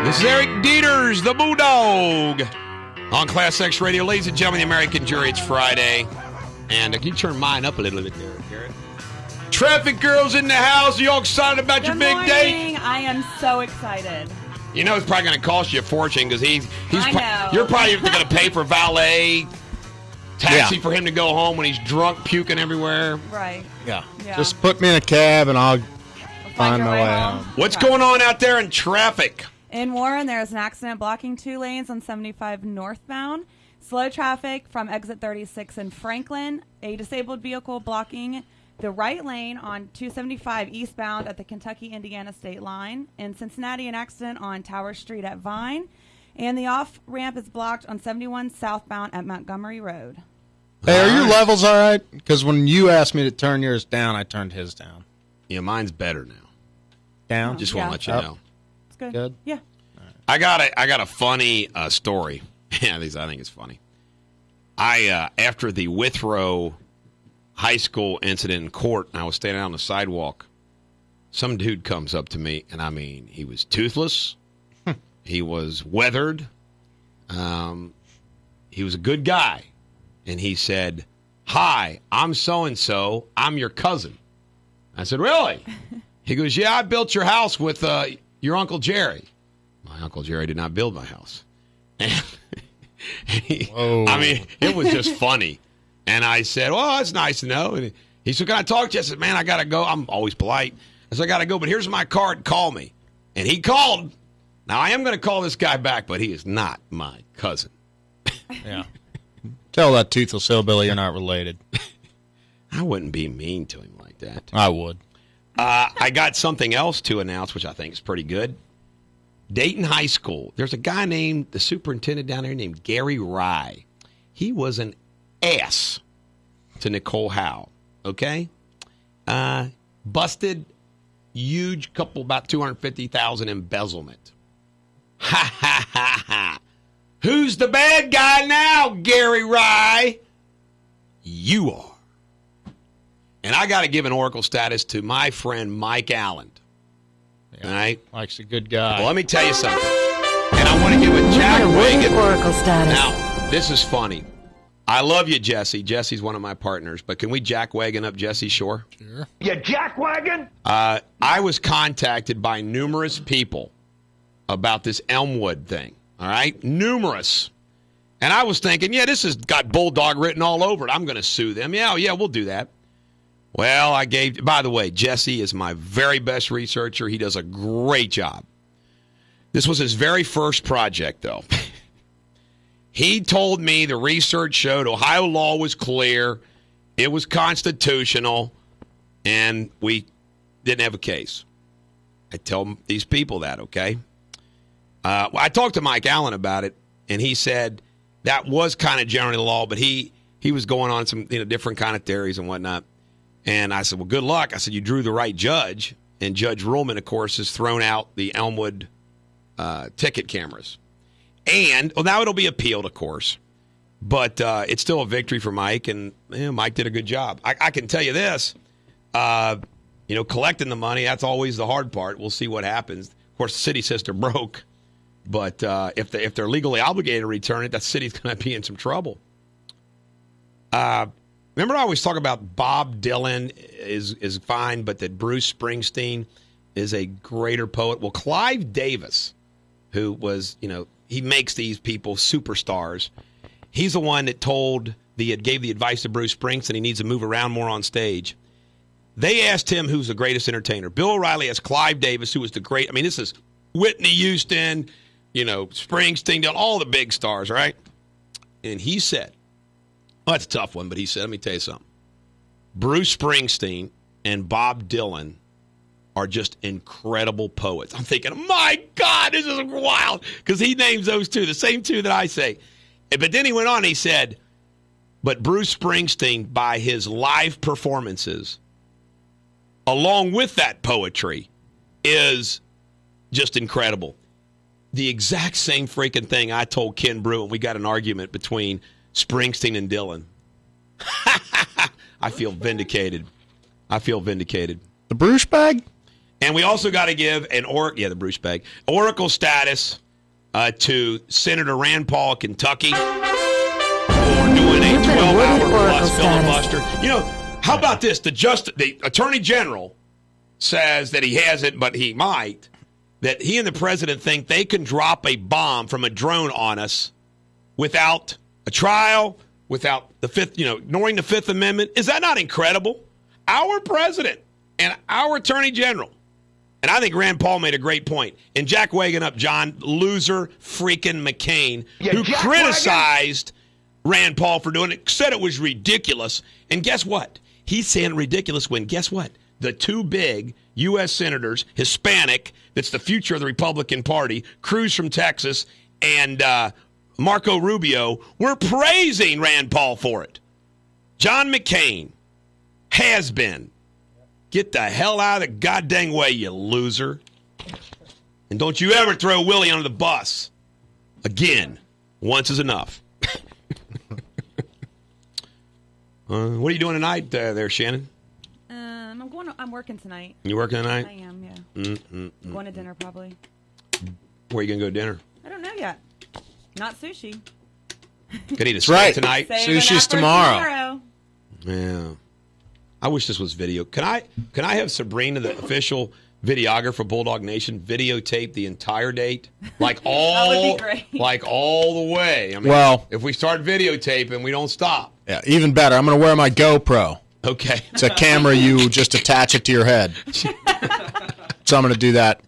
This is Eric Deters, the Bulldog, on ClassX Radio. Ladies and gentlemen, the American jury, it's Friday. And can you turn mine up a little bit there, Garrett? Traffic Girls in the house. Are you all excited about your big date? I am so excited. You know it's probably going to cost you a fortune because I know. You're probably going to pay for valet, taxi for him to go home when he's drunk, puking everywhere. Right. Yeah. Just put me in a cab and I'll find my way home. What's going on out there in traffic? In Warren, there's an accident blocking 2 lanes on 75 northbound. Slow traffic from exit 36 in Franklin. A disabled vehicle blocking the right lane on 275 eastbound at the Kentucky-Indiana state line. In Cincinnati, an accident on Tower Street at Vine. And the off-ramp is blocked on 71 southbound at Montgomery Road. Hey, are your levels all right? Because when you asked me to turn yours down, I turned his down. Yeah, mine's better now. Down? Just want to let you know. It's good. Good? Yeah. I got a funny story. Yeah, I think it's funny. After the Withrow High School incident in court, and I was standing out on the sidewalk, some dude comes up to me, and I mean, he was toothless. He was weathered. He was a good guy. And he said, "Hi, I'm so-and-so. I'm your cousin." I said, "Really?" He goes, "Yeah, I built your house with your Uncle Jerry." My Uncle Jerry did not build my house. And I mean, it was just funny. And I said, "Well, that's nice to know." And he said, "Can I talk to you?" I said, "Man, I got to go." I'm always polite. I said, "I got to go, but here's my card. Call me." And he called. Now, I am going to call this guy back, but he is not my cousin. Yeah. Tell that toothless hillbilly you're not related. I wouldn't be mean to him like that. I would. I got something else to announce, which I think is pretty good. Dayton High School. There's a guy named, the superintendent down there named Gary Rye. He was an ass to Nicole Howe, okay? Busted, huge couple, about $250,000 embezzlement. Ha, ha, ha, ha. Who's the bad guy now, Gary Rye? You are. And I got to give an Oracle status to my friend Mike Allen. Yeah, all right? Mike's a good guy. Well, let me tell you something. And I want to give a Jack Wagon. Oracle status. Now, this is funny. I love you, Jesse. Jesse's one of my partners. But can we Jack Wagon up Jesse Shore? Sure. You jackwagon? I was contacted by numerous people about this Elmwood thing. All right? Numerous. And I was thinking, yeah, this has got Bulldog written all over it. I'm going to sue them. Yeah, we'll do that. Well, by the way, Jesse is my very best researcher. He does a great job. This was his very first project, though. He told me the research showed Ohio law was clear, it was constitutional, and we didn't have a case. I tell these people that, okay? I talked to Mike Allen about it, and he said that was kind of generally the law, but he was going on some different kind of theories and whatnot. And I said, well, good luck. I said, you drew the right judge, and Judge Ruhlman, of course, has thrown out the Elmwood ticket cameras. And now it'll be appealed, of course, but it's still a victory for Mike, and Mike did a good job. I can tell you this, collecting the money, that's always the hard part. We'll see what happens. Of course, the city says they're broke. But if they're legally obligated to return it, that city's going to be in some trouble. Remember I always talk about Bob Dylan is fine, but that Bruce Springsteen is a greater poet. Well, Clive Davis, who was, he makes these people superstars. He's the one that gave the advice to Bruce Springsteen he needs to move around more on stage. They asked him who's the greatest entertainer. Bill O'Reilly asked Clive Davis, who was the great. I mean, this is Whitney Houston, Springsteen, all the big stars, right? And he said, that's a tough one, but he said, let me tell you something. Bruce Springsteen and Bob Dylan are just incredible poets. I'm thinking, my God, this is wild, because he names those two, the same two that I say. But then he went on, he said, but Bruce Springsteen, by his live performances, along with that poetry, is just incredible. The exact same freaking thing I told Ken Brew, and we got an argument between Springsteen and Dylan. I feel vindicated. The Bruce bag? And we also got to give the Bruce bag, Oracle status to Senator Rand Paul of Kentucky for doing a 12-hour plus filibuster. How about this? The Attorney General says that he hasn't, but he might. That he and the president think they can drop a bomb from a drone on us without a trial, without ignoring the Fifth Amendment. Is that not incredible? Our president and our attorney general. And I think Rand Paul made a great point. And Jack Wagon up, John, loser freaking McCain, who criticized Rand Paul for doing it, said it was ridiculous. And guess what? He's saying ridiculous when, guess what? The two big U.S. senators, Hispanic, that's the future of the Republican Party, Cruz from Texas, and Marco Rubio, were praising Rand Paul for it. John McCain has been. Get the hell out of the goddamn way, you loser. And don't you ever throw Willie under the bus. Again, once is enough. What are you doing tonight there, Shannon? I'm working tonight. You working tonight? I am, yeah. I'm going to dinner probably. Where are you going to go to dinner? I don't know yet. Not sushi. Could eat a steak tonight. Sushi's tomorrow. Yeah. I wish this was video. Can I have Sabrina, the official videographer for Bulldog Nation, videotape the entire date? Like all That would be great. Like all the way. I mean, Well, if we start videotaping, we don't stop. Yeah, even better. I'm going to wear my GoPro. Okay. It's a camera, you just attach it to your head. So I'm going to do that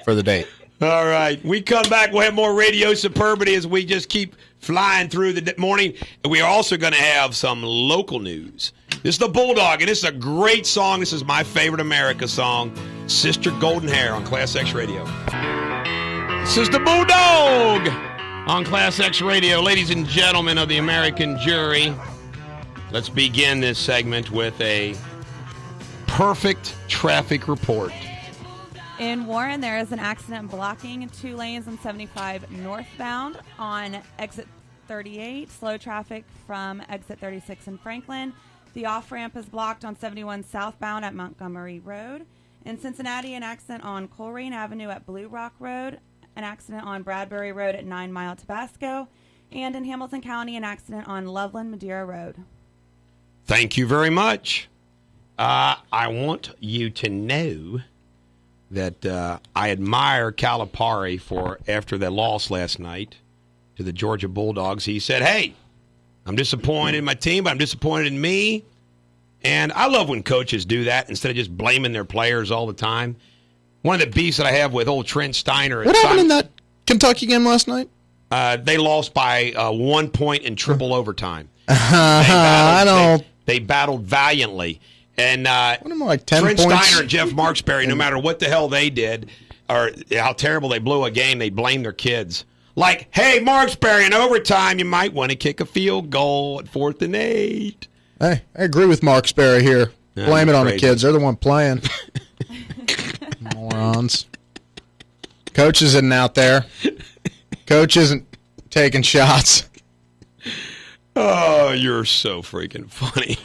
for the date. All right. We come back. We'll have more Radio Superbity as we just keep flying through the morning. And we are also going to have some local news. This is the Bulldog, and this is a great song. This is my favorite America song, Sister Golden Hair on ClassX Radio. This is the Bulldog on ClassX Radio. Ladies and gentlemen of the American jury, let's begin this segment with a perfect traffic report. In Warren, there is an accident blocking 2 lanes on 75 northbound on exit 38. Slow traffic from exit 36 in Franklin. The off-ramp is blocked on 71 southbound at Montgomery Road. In Cincinnati, an accident on Coleraine Avenue at Blue Rock Road. An accident on Bradbury Road at 9 Mile Tabasco. And in Hamilton County, an accident on Loveland Madeira Road. Thank you very much. I want you to know that I admire Calipari for, after the loss last night to the Georgia Bulldogs, he said, hey, I'm disappointed in my team, but I'm disappointed in me. And I love when coaches do that instead of just blaming their players all the time. One of the beefs that I have with old Trent Steiner. What happened in that Kentucky game last night? They lost by 1 point in triple overtime. They battled valiantly. And like 10 Trent points? Steiner and Jeff Marksberry, no matter what the hell they did or how terrible they blew a game, they blame their kids. Like, hey, Marksberry, in overtime, you might want to kick a field goal at 4th and 8. Hey, I agree with Marksberry here. Blame it on the kids. They're the one playing. Morons. Coach isn't out there. Coach isn't taking shots. Oh, you're so freaking funny.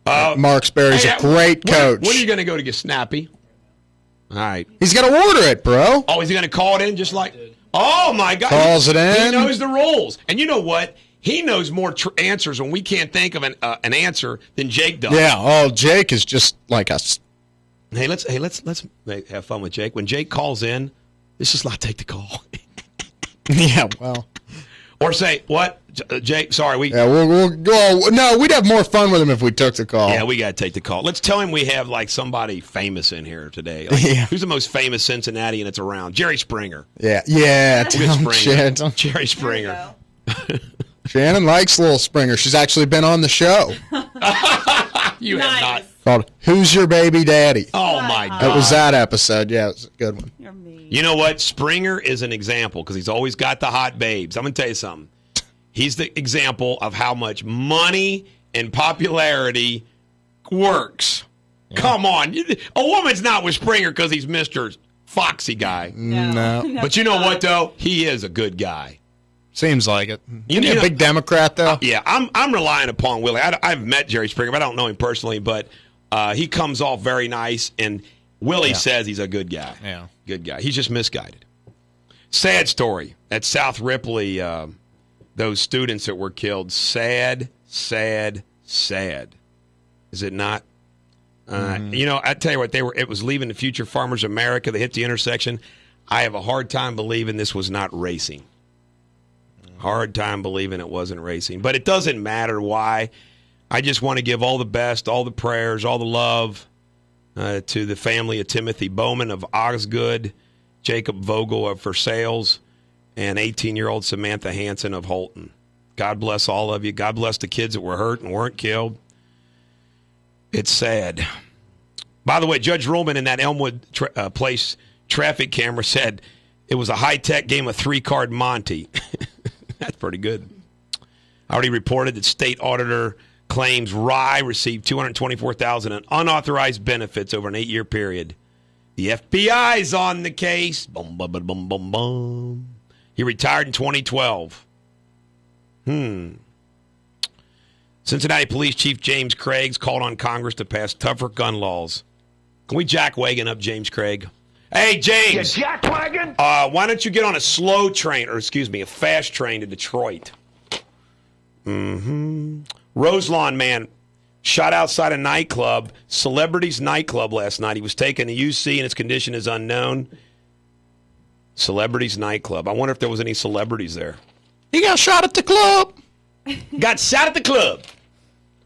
Marksberry's a great coach. When are you going to go to get Snappy? All right. He's got to order it, bro. Oh, is he going to call it in just like... Oh, my God. Calls it in. He knows the rules. And you know what? He knows more answers when we can't think of an answer than Jake does. Yeah. Oh, Jake is just like us. Hey, let's have fun with Jake. When Jake calls in, let's just not take the call. Yeah, well... Or say, what? Jake, sorry. We'll go. No, we'd have more fun with him if we took the call. Yeah, we got to take the call. Let's tell him we have, like, somebody famous in here today. Like, who's the most famous Cincinnati and it's around? Jerry Springer. Yeah. Springer. Jerry Springer. Shannon likes Little Springer. She's actually been on the show. You have not. Called Who's Your Baby Daddy? Oh, my God. It was that episode. Yeah, it was a good one. You're mean. You know what? Springer is an example because he's always got the hot babes. I'm going to tell you something. He's the example of how much money and popularity works. Yeah. Come on. A woman's not with Springer because he's Mr. Foxy guy. No. But you know what, though? He is a good guy. Seems like it. You know, a big Democrat, though? Yeah, I'm relying upon Willie. I've met Jerry Springer, but I don't know him personally. But he comes off very nice, and Willie says he's a good guy. Yeah. Good guy. He's just misguided. Sad story. At South Ripley, those students that were killed. Sad, sad, sad. Is it not? You know, I tell you what, it was leaving the Future Farmers America. They hit the intersection. I have a hard time believing this was not racing. Hard time believing it wasn't racing. But it doesn't matter why. I just want to give all the best, all the prayers, all the love to the family of Timothy Bowman of Osgood, Jacob Vogel of Versailles, and 18-year-old Samantha Hanson of Holton. God bless all of you. God bless the kids that were hurt and weren't killed. It's sad. By the way, Judge Ruhlman in that Elmwood Place traffic camera said it was a high-tech game of three-card Monty. That's pretty good. I already reported that state auditor claims Rye received $224,000 in unauthorized benefits over an 8-year period. The FBI's on the case. Boom, boom, boom, boom, boom, boom. He retired in 2012. Cincinnati Police Chief James Craig's called on Congress to pass tougher gun laws. Can we jackwagon up James Craig? Hey, James. You jackwagon? Why don't you get on a slow train, or excuse me, a fast train to Detroit? Roselawn man shot outside a nightclub, Celebrities Nightclub last night. He was taken to UC and his condition is unknown. Celebrities Nightclub. I wonder if there was any celebrities there. He got shot at the club. Got shot at the club.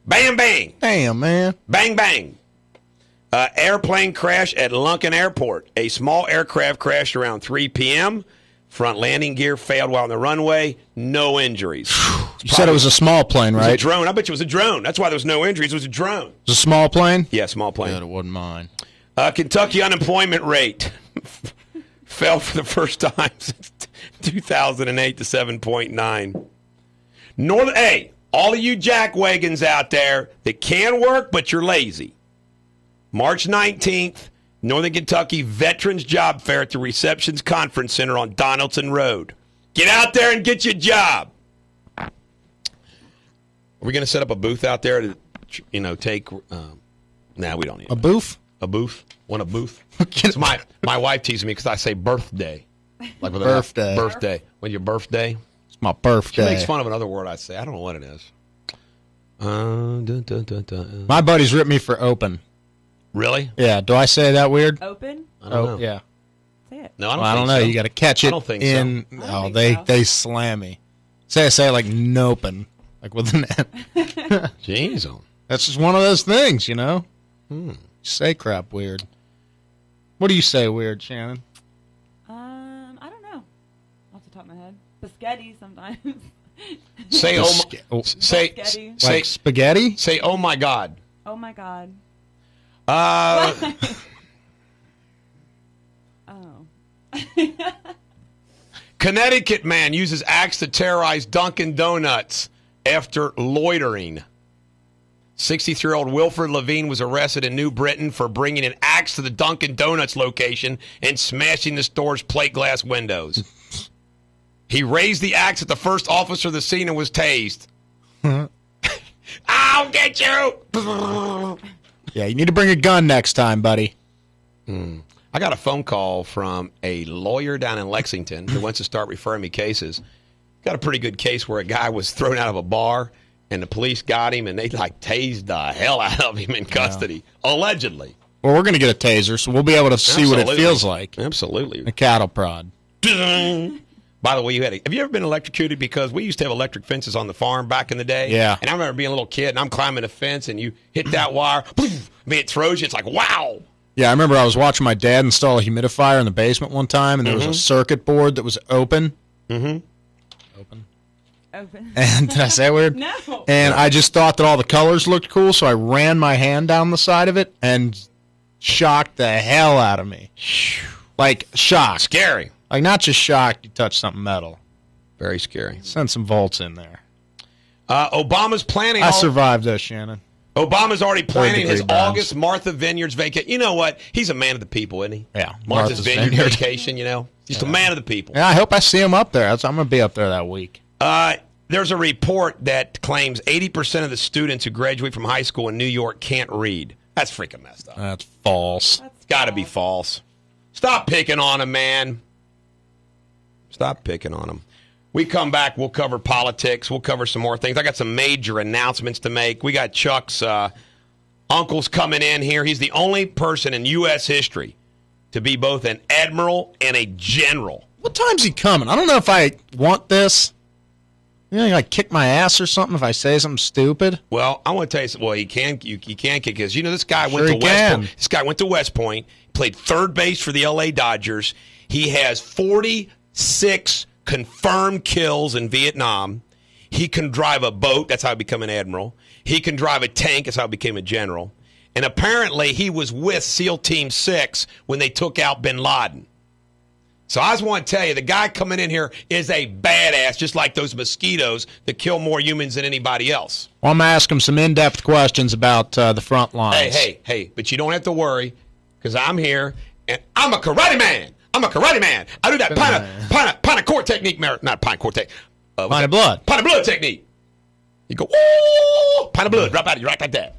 Bang, bang. Damn, man. Bang, bang. Airplane crash at Lunken Airport. A small aircraft crashed around 3 p.m. Front landing gear failed while on the runway. No injuries. You said it was a small plane, It was right? a drone. I bet you it was a drone. That's why there was no injuries. It was a drone. It was a small plane? Yeah, small plane. Good, it wasn't mine. Kentucky unemployment rate fell for the first time since 2008 to 7.9. Hey, all of you jackwagons out there that can work but you're lazy. March 19th, Northern Kentucky Veterans Job Fair at the Receptions Conference Center on Donaldson Road. Get out there and get your job. Are we going to set up a booth out there to, take? Nah, we don't need a booth. A booth? Want a booth? So my wife teases me because I say birthday. Like with Birthday. Birthday. When your birthday? It's my birthday. She makes fun of another word I say. I don't know what it is. My buddies ripped me for open. Really? Yeah. Do I say that weird? Open? I don't know. Yeah. Say it. No, I don't, Well, I don't think know. so. You got to catch it I don't think in. so. I Oh, don't they think so. they slam me. Say it like nopen, like with an N. Jeez. That's just one of those things, You say crap weird. What do you say weird, Shannon? I don't know. Off the top of my head. Biscotti sometimes. Say Spaghetti. Like spaghetti? Say oh my God. Oh my God. Uh, Oh. Connecticut man uses axe to terrorize Dunkin' Donuts after loitering. 63-year-old Wilfred Levine was arrested in New Britain for bringing an axe to the Dunkin' Donuts location and smashing the store's plate glass windows. He raised the axe at the first officer of the scene and was tased. I'll get you! Yeah, you need to bring a gun next time, buddy. I got a phone call from a lawyer down in Lexington who wants to start referring me cases. Got a pretty good case where a guy was thrown out of a bar and the police got him and they tased the hell out of him in custody, allegedly. Well, we're going to get a taser, so we'll be able to see what it feels like. Absolutely. A cattle prod. By the way, have you ever been electrocuted? Because we used to have electric fences on the farm back in the day. Yeah. And I remember being a little kid and I'm climbing a fence and you hit that wire. It throws you. It's like, wow. Yeah, I remember I was watching my dad install a humidifier in the basement one time, and there was a circuit board that was open. Open. And did I say it weird? No. And I just thought that all the colors looked cool, so I ran my hand down the side of it and shocked the hell out of me. Like, shocked. Scary. Like, not just shocked, you touched something metal. Very scary. Send some volts in there. Obama's planning. I survived this, Shannon. Obama's already planning his Third-degree burns. August Martha Vineyards vacation. You know what? He's a man of the people, isn't he? Yeah. Martha's Vineyard Vineyard. vacation, Just a man of the people. Yeah, I hope I see him up there. I'm going to be up there that week. There's a report that claims 80% of the students who graduate from high school in New York can't read. That's freaking messed up. That's false. It's got to be false. Stop picking on him, man. Stop picking on him. We come back, we'll cover politics, we'll cover some more things. I got some major announcements to make. We got Chuck's uncle's coming in here. He's the only person in U.S. history to be both an admiral and a general. What time's he coming? I don't know if I want this. You know, like kick my ass or something if I say something stupid. Well, I want to tell you something. Well, you can kick because this guy Sure went to he West can. Point. This guy went to West Point, played third base for the L.A. Dodgers. He has 46 confirmed kills in Vietnam. He can drive a boat. That's how he became an admiral. He can drive a tank. That's how he became a general. And apparently he was with SEAL Team 6 when they took out bin Laden. So I just want to tell you, the guy coming in here is a badass, just like those mosquitoes that kill more humans than anybody else. Well, I'm going to ask him some in-depth questions about the front lines. Hey, but you don't have to worry, because I'm here, and I'm a karate man. I do that pint of court technique, not pint court technique. Pint of blood. Pint of blood technique. You go, woo, pint of blood, drop out of you, right like that.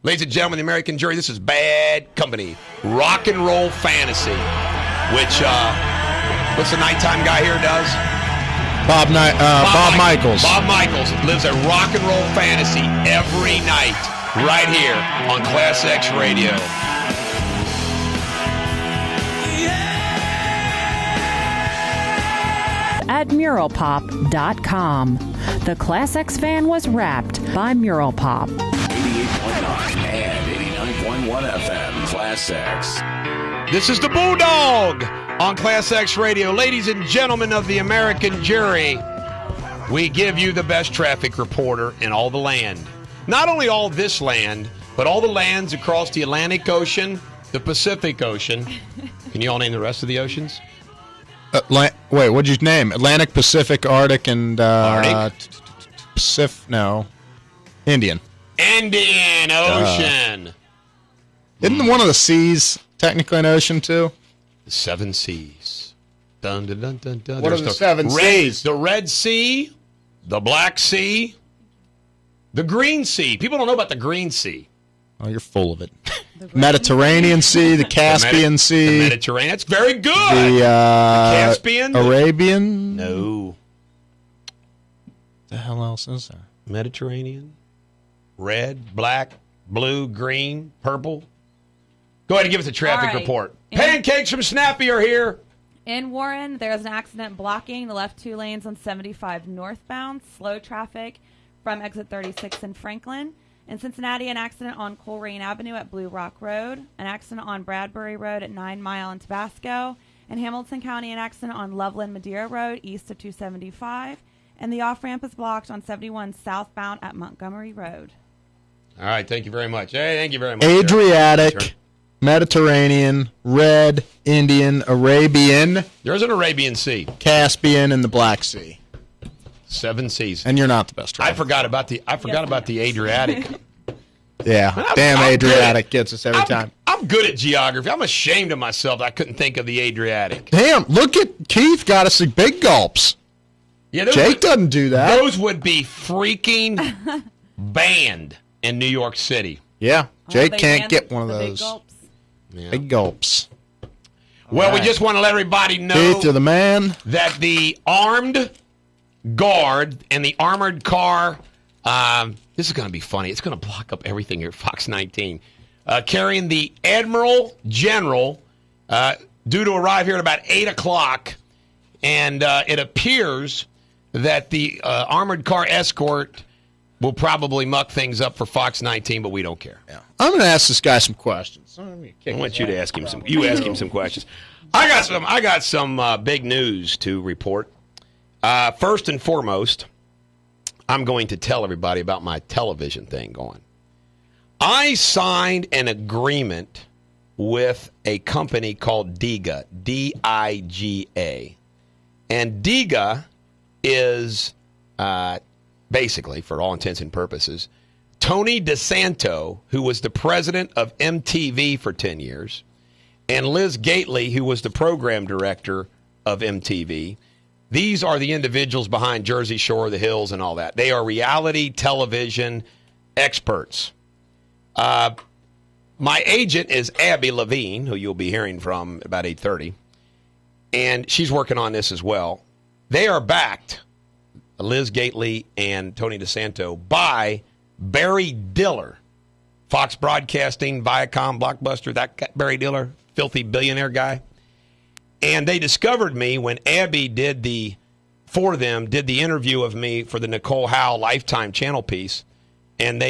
Ladies and gentlemen, the American jury, this is Bad Company, Rock and Roll Fantasy, which, what's the nighttime guy here does? Bob Michaels. Bob Michaels lives a rock and roll fantasy every night, right here on ClassX Radio. At muralpop.com. The ClassX van was wrapped by Mural Pop. 88.9 and 89.1 FM, Class X. This is the Bulldog on ClassX Radio. Ladies and gentlemen of the American jury, we give you the best traffic reporter in all the land. Not only all this land, but all the lands across the Atlantic Ocean, the Pacific Ocean. Can you all name the rest of the oceans? Wait, what'd you name? Atlantic, Pacific, Arctic, and Arctic? Indian. Indian Ocean. Isn't one of the seas technically an ocean too? The seven seas. Dun, dun, dun, dun, dun. What are the seven seas? The Red Sea, the Black Sea, the Green Sea. People don't know about the Green Sea. Oh, you're full of it. Mediterranean Sea, the Caspian Sea. The Mediterranean. That's very good. The Caspian. Arabian. No. The hell else is there? Mediterranean. Red, black, blue, green, purple. Go ahead and give us a traffic report. Pancakes from Snappy are here. In Warren, there's an accident blocking the left two lanes on 75 northbound. Slow traffic from exit 36 in Franklin. In Cincinnati, an accident on Coleraine Avenue at Blue Rock Road. An accident on Bradbury Road at 9 Mile in Tabasco. In Hamilton County, an accident on Loveland Madeira Road east of 275. And the off-ramp is blocked on 71 southbound at Montgomery Road. All right, thank you very much. Hey, thank you very much. Adriatic, Mediterranean, Red, Indian, Arabian. There's an Arabian Sea. Caspian, and the Black Sea. Seven seas. And you're not the best driver. I forgot about the Adriatic. Yeah, damn Adriatic gets us every time. I'm good at geography. I'm ashamed of myself that I couldn't think of the Adriatic. Damn, look at Keith got us the big gulps. Yeah, Jake doesn't do that. Those would be freaking banned in New York City. Yeah, Jake can't get one of the those. Big gulps. Yeah. Big gulps. Well, we just want to let everybody know Keith, you're the man. that the armed guard and the armored car, this is going to be funny. It's going to block up everything here at Fox 19. Carrying the Admiral General, due to arrive here at about 8 o'clock. And it appears that the armored car escort will probably muck things up for Fox 19, but we don't care. Yeah. I'm going to ask this guy some questions. I want you to ask him some. You ask him some questions. I got some big news to report. First and foremost, I'm going to tell everybody about my television thing going. I signed an agreement with a company called Diga, D-I-G-A. And Diga is basically, for all intents and purposes, Tony DeSanto, who was the president of MTV for 10 years, and Liz Gately, who was the program director of MTV. These are the individuals behind Jersey Shore, The Hills, and all that. They are reality television experts. My agent is Abby Levine, who you'll be hearing from about 8:30, and she's working on this as well. They are backed, Liz Gately and Tony DeSanto, by Barry Diller, Fox Broadcasting, Viacom, Blockbuster, that Barry Diller, filthy billionaire guy. And they discovered me when Abby did the interview of me for the Nicole Howe Lifetime channel piece. And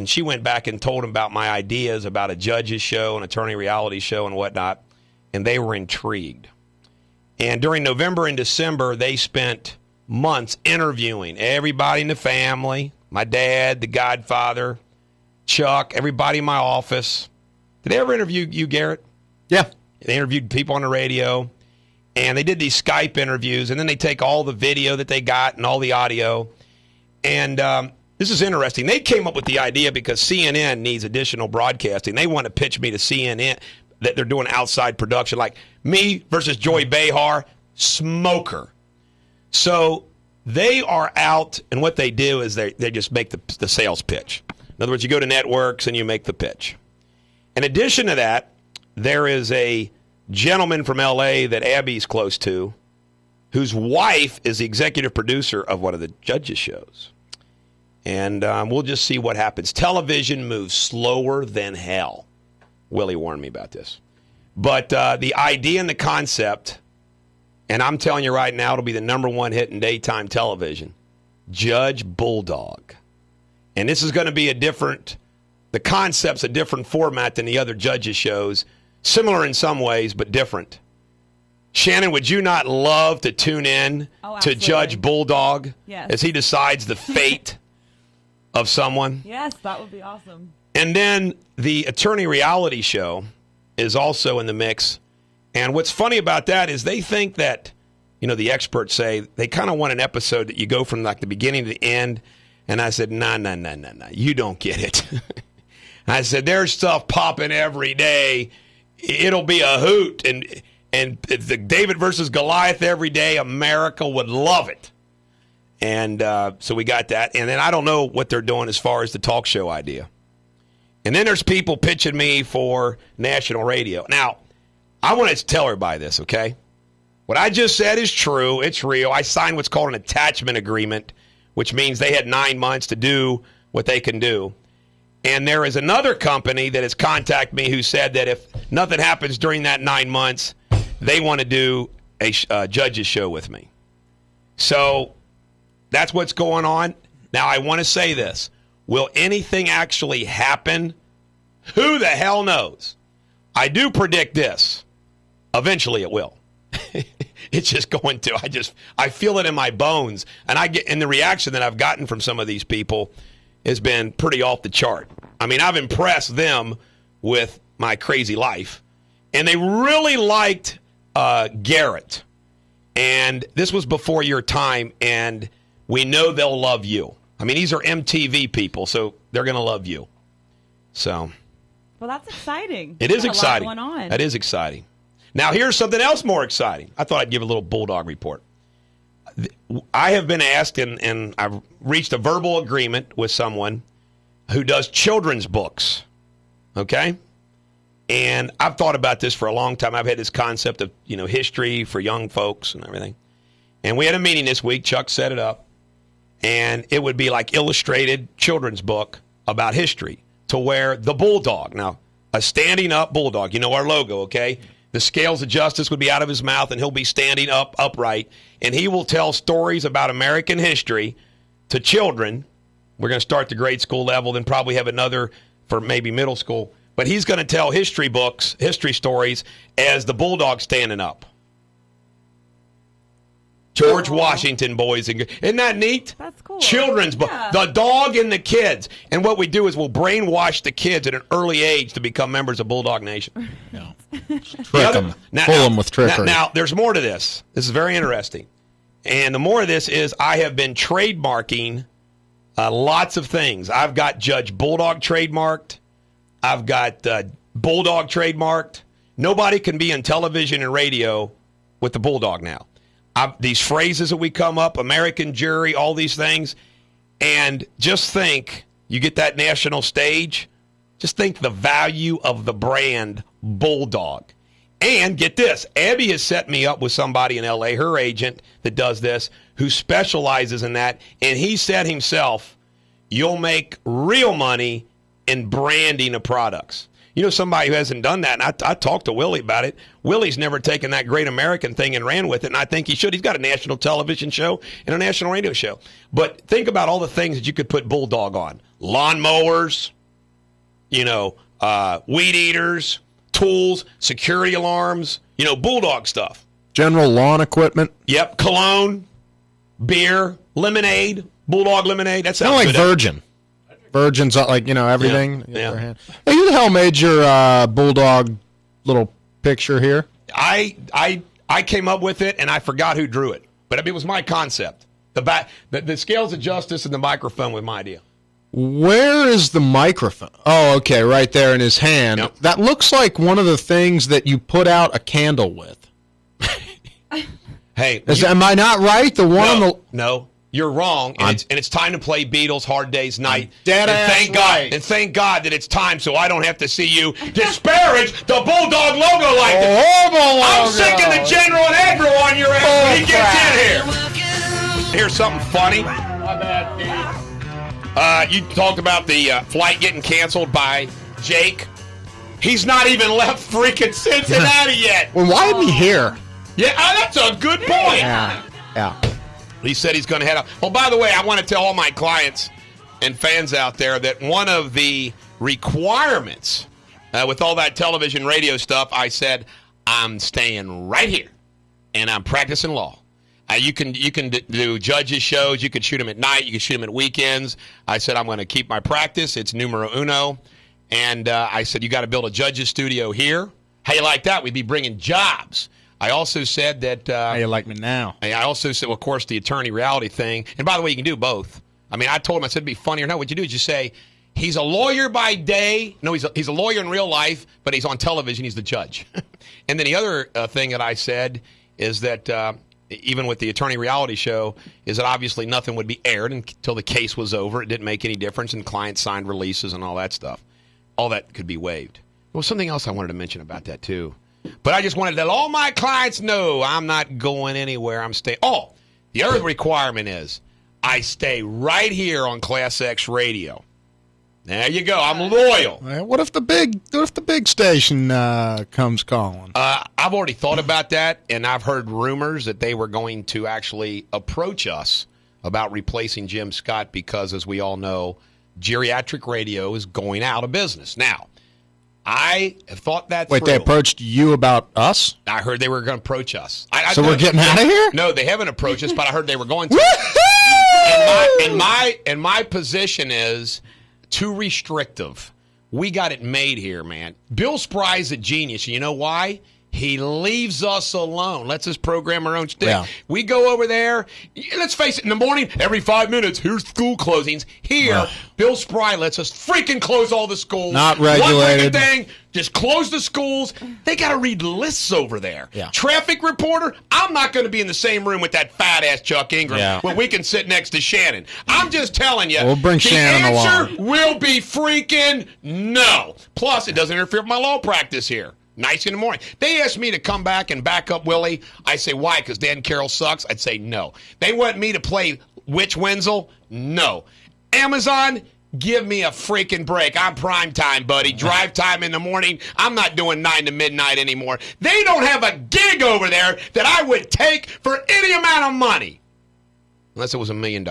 she went back and told them about my ideas about a judge's show, an attorney reality show and whatnot. And they were intrigued. And during November and December, they spent months interviewing everybody in the family, my dad, the godfather, Chuck, everybody in my office. Did they ever interview you, Garrett? Yeah. They interviewed people on the radio, and they did these Skype interviews, and then they take all the video that they got and all the audio. And this is interesting. They came up with the idea because CNN needs additional broadcasting. They want to pitch me to CNN that they're doing outside production, like me versus Joy Behar, smoker. So they are out, and what they do is they just make the sales pitch. In other words, you go to networks and you make the pitch. In addition to that, there is a gentleman from L.A. that Abby's close to, whose wife is the executive producer of one of the judges' shows. And we'll just see what happens. Television moves slower than hell. Willie warned me about this. But the idea and the concept, and I'm telling you right now, it'll be the #1 hit in daytime television, Judge Bulldog. And this is going to be the concept's a different format than the other judges' shows. Similar in some ways, but different. Shannon, would you not love to tune in to Judge Bulldog as he decides the fate of someone? Yes, that would be awesome. And then the attorney reality show is also in the mix. And what's funny about that is they think that, the experts say they kind of want an episode that you go from like the beginning to the end. And I said, no, you don't get it. I said, there's stuff popping every day. It'll be a hoot. And the David versus Goliath every day. America would love it. And so we got that. And then I don't know what they're doing as far as the talk show idea. And then there's people pitching me for national radio. Now, I want to tell everybody this, okay? What I just said is true. It's real. I signed what's called an attachment agreement, which means they had 9 months to do what they can do. And there is another company that has contacted me who said that if nothing happens during that 9 months, they want to do a judge's show with me. So that's what's going on. Now, I want to say this. Will anything actually happen? Who the hell knows? I do predict this. Eventually it will. It's just going to. I feel it in my bones. And the reaction that I've gotten from some of these people has been pretty off the chart. I mean, I've impressed them with my crazy life. And they really liked Garrett. And this was before your time, and we know they'll love you. I mean, these are MTV people, so they're going to love you. So. Well, that's exciting. It is exciting. A lot going on. That is exciting. Now, here's something else more exciting. I thought I'd give a little Bulldog report. I have been asked, and I've reached a verbal agreement with someone who does children's books, okay? And I've thought about this for a long time. I've had this concept of, history for young folks and everything. And we had a meeting this week. Chuck set it up. And it would be like illustrated children's book about history to where the Bulldog, now, a standing up Bulldog, our logo, okay? The scales of justice would be out of his mouth, and he'll be standing upright. And he will tell stories about American history to children. We're going to start the grade school level, then probably have another for maybe middle school. But he's going to tell history stories as the Bulldog standing up. George Washington, boys and girls. Isn't that neat? That's cool. Children's book. Yeah. The dog and the kids. And what we do is we'll brainwash the kids at an early age to become members of Bulldog Nation. Yeah. Trick them. Fool them with trickery. Now, there's more to this. This is very interesting. And the more of this is I have been trademarking lots of things. I've got Judge Bulldog trademarked. I've got Bulldog trademarked. Nobody can be in television and radio with the Bulldog now. These phrases that we come up, American jury, all these things. And just think, you get that national stage, just think the value of the brand Bulldog. And get this, Abby has set me up with somebody in L.A., her agent that does this, who specializes in that. And he said himself, you'll make real money in branding of products. Somebody who hasn't done that, and I talked to Willie about it. Willie's never taken that Great American thing and ran with it, and I think he should. He's got a national television show and a national radio show. But think about all the things that you could put Bulldog on. Lawnmowers, weed eaters, tools, security alarms, Bulldog stuff. General lawn equipment. Yep, cologne, beer, lemonade, Bulldog lemonade. That sounds Kind of like good. Virgin. Virgin's like, everything. Yeah. Hey, who the hell made your Bulldog little picture here? I came up with it, and I forgot who drew it. But it was my concept. The scales of justice and the microphone was my idea. Where is the microphone? Oh, okay, right there in his hand. Yep. That looks like one of the things that you put out a candle with. Hey, Am I not right? The one on the... No, you're wrong, and it's time to play Beatles Hard Day's Night. Dead and ass thank right. God, and thank God that it's time, so I don't have to see you disparage the Bulldog logo like this. horrible I'm logo. sicking the General and Admiral on your ass when he gets in here. Here's something funny. My bad, Pete. You talked about the flight getting canceled by Jake. He's not even left freaking Cincinnati yet. Well, why isn't he here? Yeah, that's a good point. Yeah. He said he's going to head out. Well, by the way, I want to tell all my clients and fans out there that one of the requirements with all that television, radio stuff, I said, I'm staying right here, and I'm practicing law. You can do judges shows. You can shoot them at night. You can shoot them at weekends. I said, I'm going to keep my practice. It's numero uno. And I said, you got to build a judge's studio here. How you like that? We'd be bringing jobs. I also said that... How you like me now? I also said, well, of course, the attorney reality thing. And by the way, you can do both. I mean, I told him, I said, it'd be funnier. No, what you do is you say, he's a lawyer by day. No, he's a lawyer in real life, but he's on television. He's the judge. And then the other thing that I said is that even with the attorney reality show, is that obviously nothing would be aired until the case was over. It didn't make any difference, and clients signed releases and all that stuff. All that could be waived. There was something else I wanted to mention about that, too. But I just wanted to let all my clients know I'm not going anywhere. I'm staying. Oh, the other requirement is I stay right here on ClassX Radio. There you go. I'm loyal. What if the big station comes calling? I've already thought about that, and I've heard rumors that they were going to actually approach us about replacing Jim Scott because, as we all know, geriatric radio is going out of business. Now, I have thought that Wait, through. they approached you about us? I heard they were going to approach us. So we're getting out of here? No, they haven't approached us, but I heard they were going to. And my position is too restrictive. We got it made here, man. Bill Spry's a genius. You know why? He leaves us alone. Lets us program our own stick. Yeah. We go over there. Let's face it, in the morning, every 5 minutes, here's school closings. Here, Bill Spry lets us freaking close all the schools. Not regulated. One thing, just close the schools. They got to read lists over there. Yeah. Traffic reporter, I'm not going to be in the same room with that fat-ass Chuck Ingram when we can sit next to Shannon. I'm just telling you. We'll bring Shannon along. The answer along. will be freaking no. Plus, it doesn't interfere with my law practice here. Nice in the morning. They asked me to come back and back up Willie. I say, why? Because Dan Carroll sucks? I'd say no. They want me to play Witch Wenzel? No. Amazon, give me a freaking break. I'm prime time, buddy. Drive time in the morning. I'm not doing 9 to midnight anymore. They don't have a gig over there that I would take for any amount of money. Unless it was $1 million.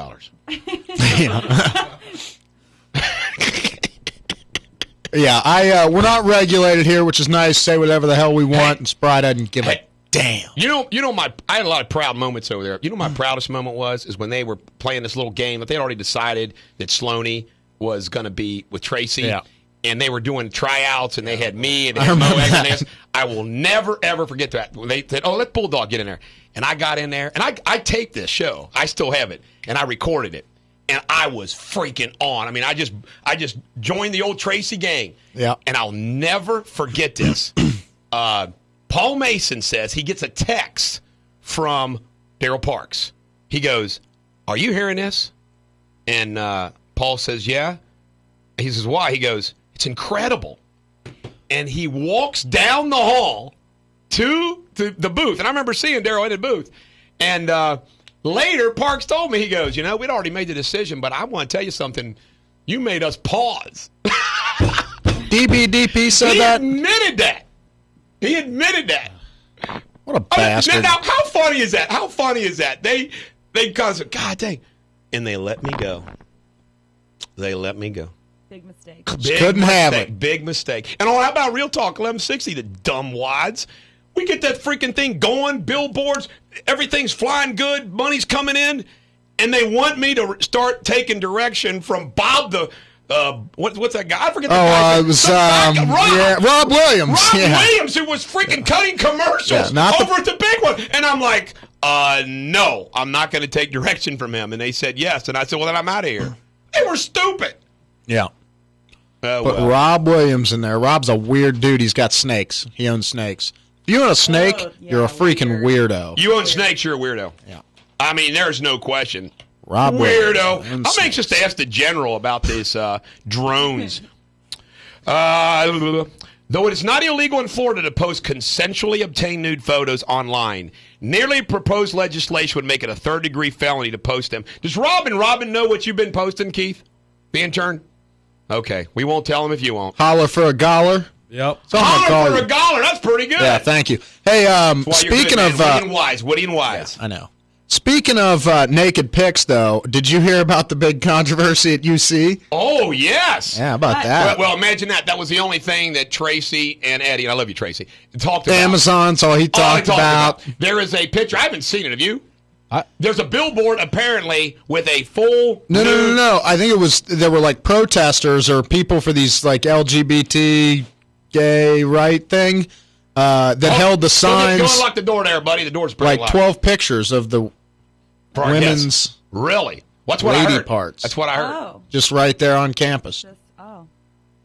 Yeah, we're not regulated here, which is nice. Say whatever the hell we want, and Spry doesn't give a damn. You know, I had a lot of proud moments over there. You know, my proudest moment is when they were playing this little game that they had already decided that Sloaney was going to be with Tracy. Yeah. And they were doing tryouts, and they had me, and they had Mo Egg. I will never, ever forget that. When they said, let Bulldog get in there. And I got in there, and I taped this show. I still have it, and I recorded it. And I was freaking on. I mean, I just joined the old Tracy gang. Yeah. And I'll never forget this. Paul Mason says he gets a text from Daryl Parks. He goes, "Are you hearing this?" And Paul says, "Yeah." He says, "Why?" He goes, "It's incredible." And he walks down the hall to the booth. And I remember seeing Daryl in the booth. And later, Parks told me, he goes, we'd already made the decision, but I want to tell you something. You made us pause. DBDP said that? He admitted that. What a bastard. Now, how funny is that? How funny is that? They kind of, God dang. And they let me go. They let me go. Big mistake. Couldn't have it. Big mistake. And how about Real Talk 1160, the dumb wads? We get that freaking thing going, billboards, everything's flying good, money's coming in, and they want me to start taking direction from Bob the what's that guy? I forget the guy. It was Rob Williams. Rob Williams, who was freaking cutting commercials over at the big one. And I'm like, no, I'm not going to take direction from him. And they said yes. And I said, well, then I'm out of here. They were stupid. Yeah. But Rob Williams in there. Rob's a weird dude. He's got snakes. He owns snakes. If you own a snake, you're a freaking weirdo. You own snakes, you're a weirdo. Yeah. I mean, there's no question. Rob weirdo. I'm anxious to ask the general about this drones. Though it is not illegal in Florida to post consensually obtained nude photos online, nearly proposed legislation would make it a third-degree felony to post them. Does Robin know what you've been posting, Keith? The intern? Okay. We won't tell him if you won't. Holler for a dollar. Yep. Holler for a dollar. That's pretty good. Yeah, thank you. Hey, speaking of Woody and Wise. Yeah, I know. Speaking of naked pics, though, did you hear about the big controversy at UC? Oh, yes. Yeah, about that. Well, imagine that. That was the only thing that Tracy and Eddie, and I love you, Tracy, talked about. Amazon's all he talked about. There is a picture. I haven't seen it. Have you? There's a billboard, apparently, with a full... No. I think there were like protesters or people for these like LGBT gay right thing that held the signs. Go unlock the door there, buddy. The door's pretty like 12 pictures of the women's really? What's what I heard? Parts. That's what I heard. Oh. Just right there on campus. I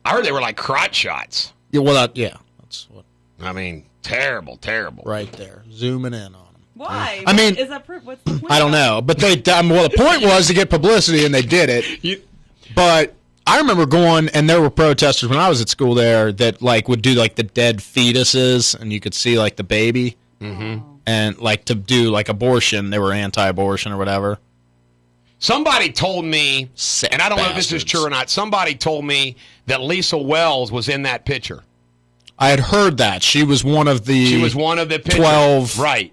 heard they were like crotch shots. Yeah, well, that's what. I mean, terrible. Right there, zooming in on them. Why? I mean, is that proof? What's the point? I don't know, but the point was to get publicity, and they did it. But I remember going, and there were protesters when I was at school there that like would do like the dead fetuses, and you could see like the baby. Mm-hmm. And like to do like abortion, they were anti-abortion or whatever. Somebody told me, and I don't know if this is true or not, somebody told me that Lisa Wells was in that picture. I had heard that. She was one of the 12 right.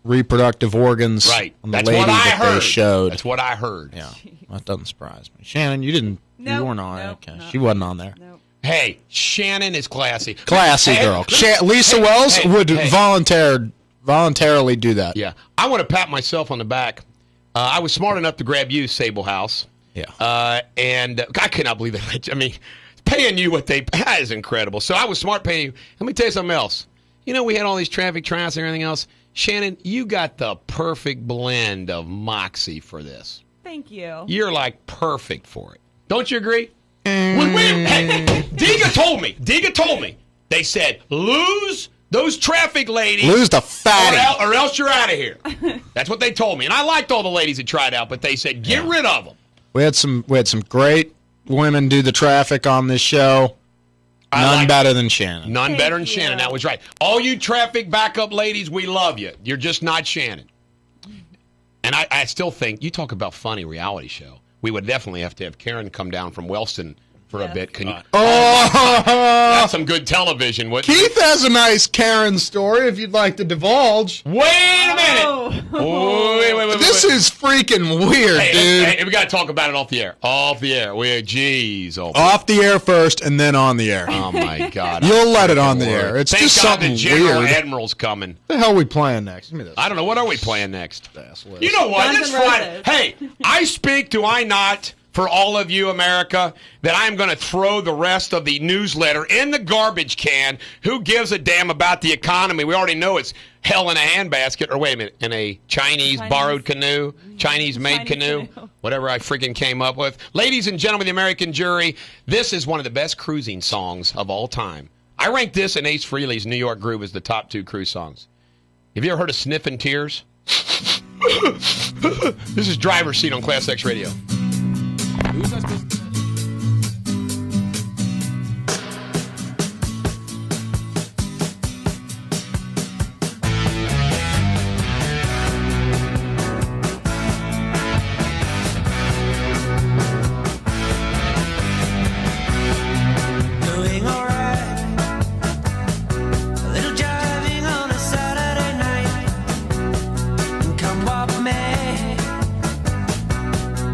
Reproductive organs on the lady that they showed. That's what I heard. Yeah, that doesn't surprise me. Shannon, you weren't on it. Okay. She wasn't on there. Nope. Hey, Shannon is classy. Classy girl. Lisa Wells would voluntarily do that. Yeah. I want to pat myself on the back. I was smart enough to grab you, Sable House. Yeah. And I cannot believe that. I mean, paying you that is incredible. So I was smart paying you. Let me tell you something else. You know, we had all these traffic trials and everything else. Shannon, you got the perfect blend of moxie for this. Thank you. You're like perfect for it. Don't you agree? Hey, Diga told me. They said, lose those traffic ladies. Lose the fatty. Or else you're out of here. That's what they told me. And I liked all the ladies that tried out, but they said, get rid of them. We had some great women do the traffic on this show. None better than Shannon. None better than Shannon. That was right. All you traffic backup ladies, we love you. You're just not Shannon. And I still think, you talk about funny reality show. We would definitely have to have Karen come down from Wellston for a bit. Can you? That's some good television. Keith has a nice Karen story if you'd like to divulge. Wait a minute. Wait. This is freaking weird, dude. Hey, we got to talk about it off the air. Off the air. Off the air first and then on the air. Oh, my God. You'll let it on the air. It's Thank just God something the General weird. Admiral's coming. What the hell are we playing next? Give me this. I don't know. What are we playing next? You know what? It's Friday. Hey, I speak, do I not, for all of you, America, that I'm going to throw the rest of the newsletter in the garbage can. Who gives a damn about the economy? We already know it's hell in a handbasket, or wait a minute, in a Chinese borrowed canoe, Chinese-made canoe, whatever I freaking came up with. Ladies and gentlemen, the American jury, this is one of the best cruising songs of all time. I rank this and Ace Frehley's New York Groove as the top 2 cruise songs. Have you ever heard of Sniffin' Tears? This is Driver's Seat on ClassX Radio. Who's that supposed to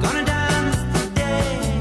Gonna dance today.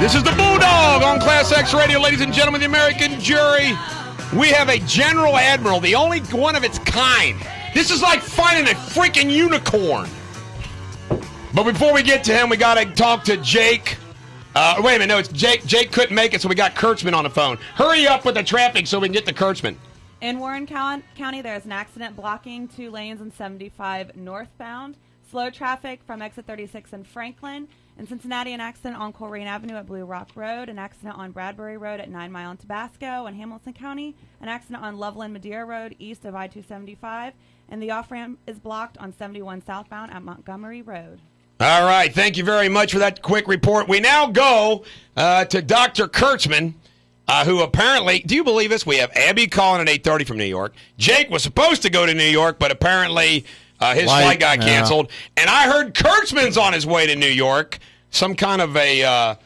This is the Bulldog on ClassX Radio, ladies and gentlemen, the American jury. We have a General Admiral, the only one of its kind. This is like finding a freaking unicorn. But before we get to him, we got to talk to Jake. Wait a minute, no, it's Jake. Jake couldn't make it, so we got Kurtzman on the phone. Hurry up with the traffic so we can get to Kurtzman. In Warren County, there's an accident blocking 2 lanes on 75 northbound. Slow traffic from exit 36 in Franklin. In Cincinnati, an accident on Coleraine Avenue at Blue Rock Road. An accident on Bradbury Road at 9 Mile in Tabasco. In Hamilton County, an accident on Loveland Madeira Road east of I-275. And the off-ramp is blocked on 71 southbound at Montgomery Road. All right, thank you very much for that quick report. We now go to Dr. Kurtzman, who apparently, do you believe this? We have Abby calling at 8:30 from New York. Jake was supposed to go to New York, but apparently his flight got canceled. And I heard Kurtzman's on his way to New York, some kind of a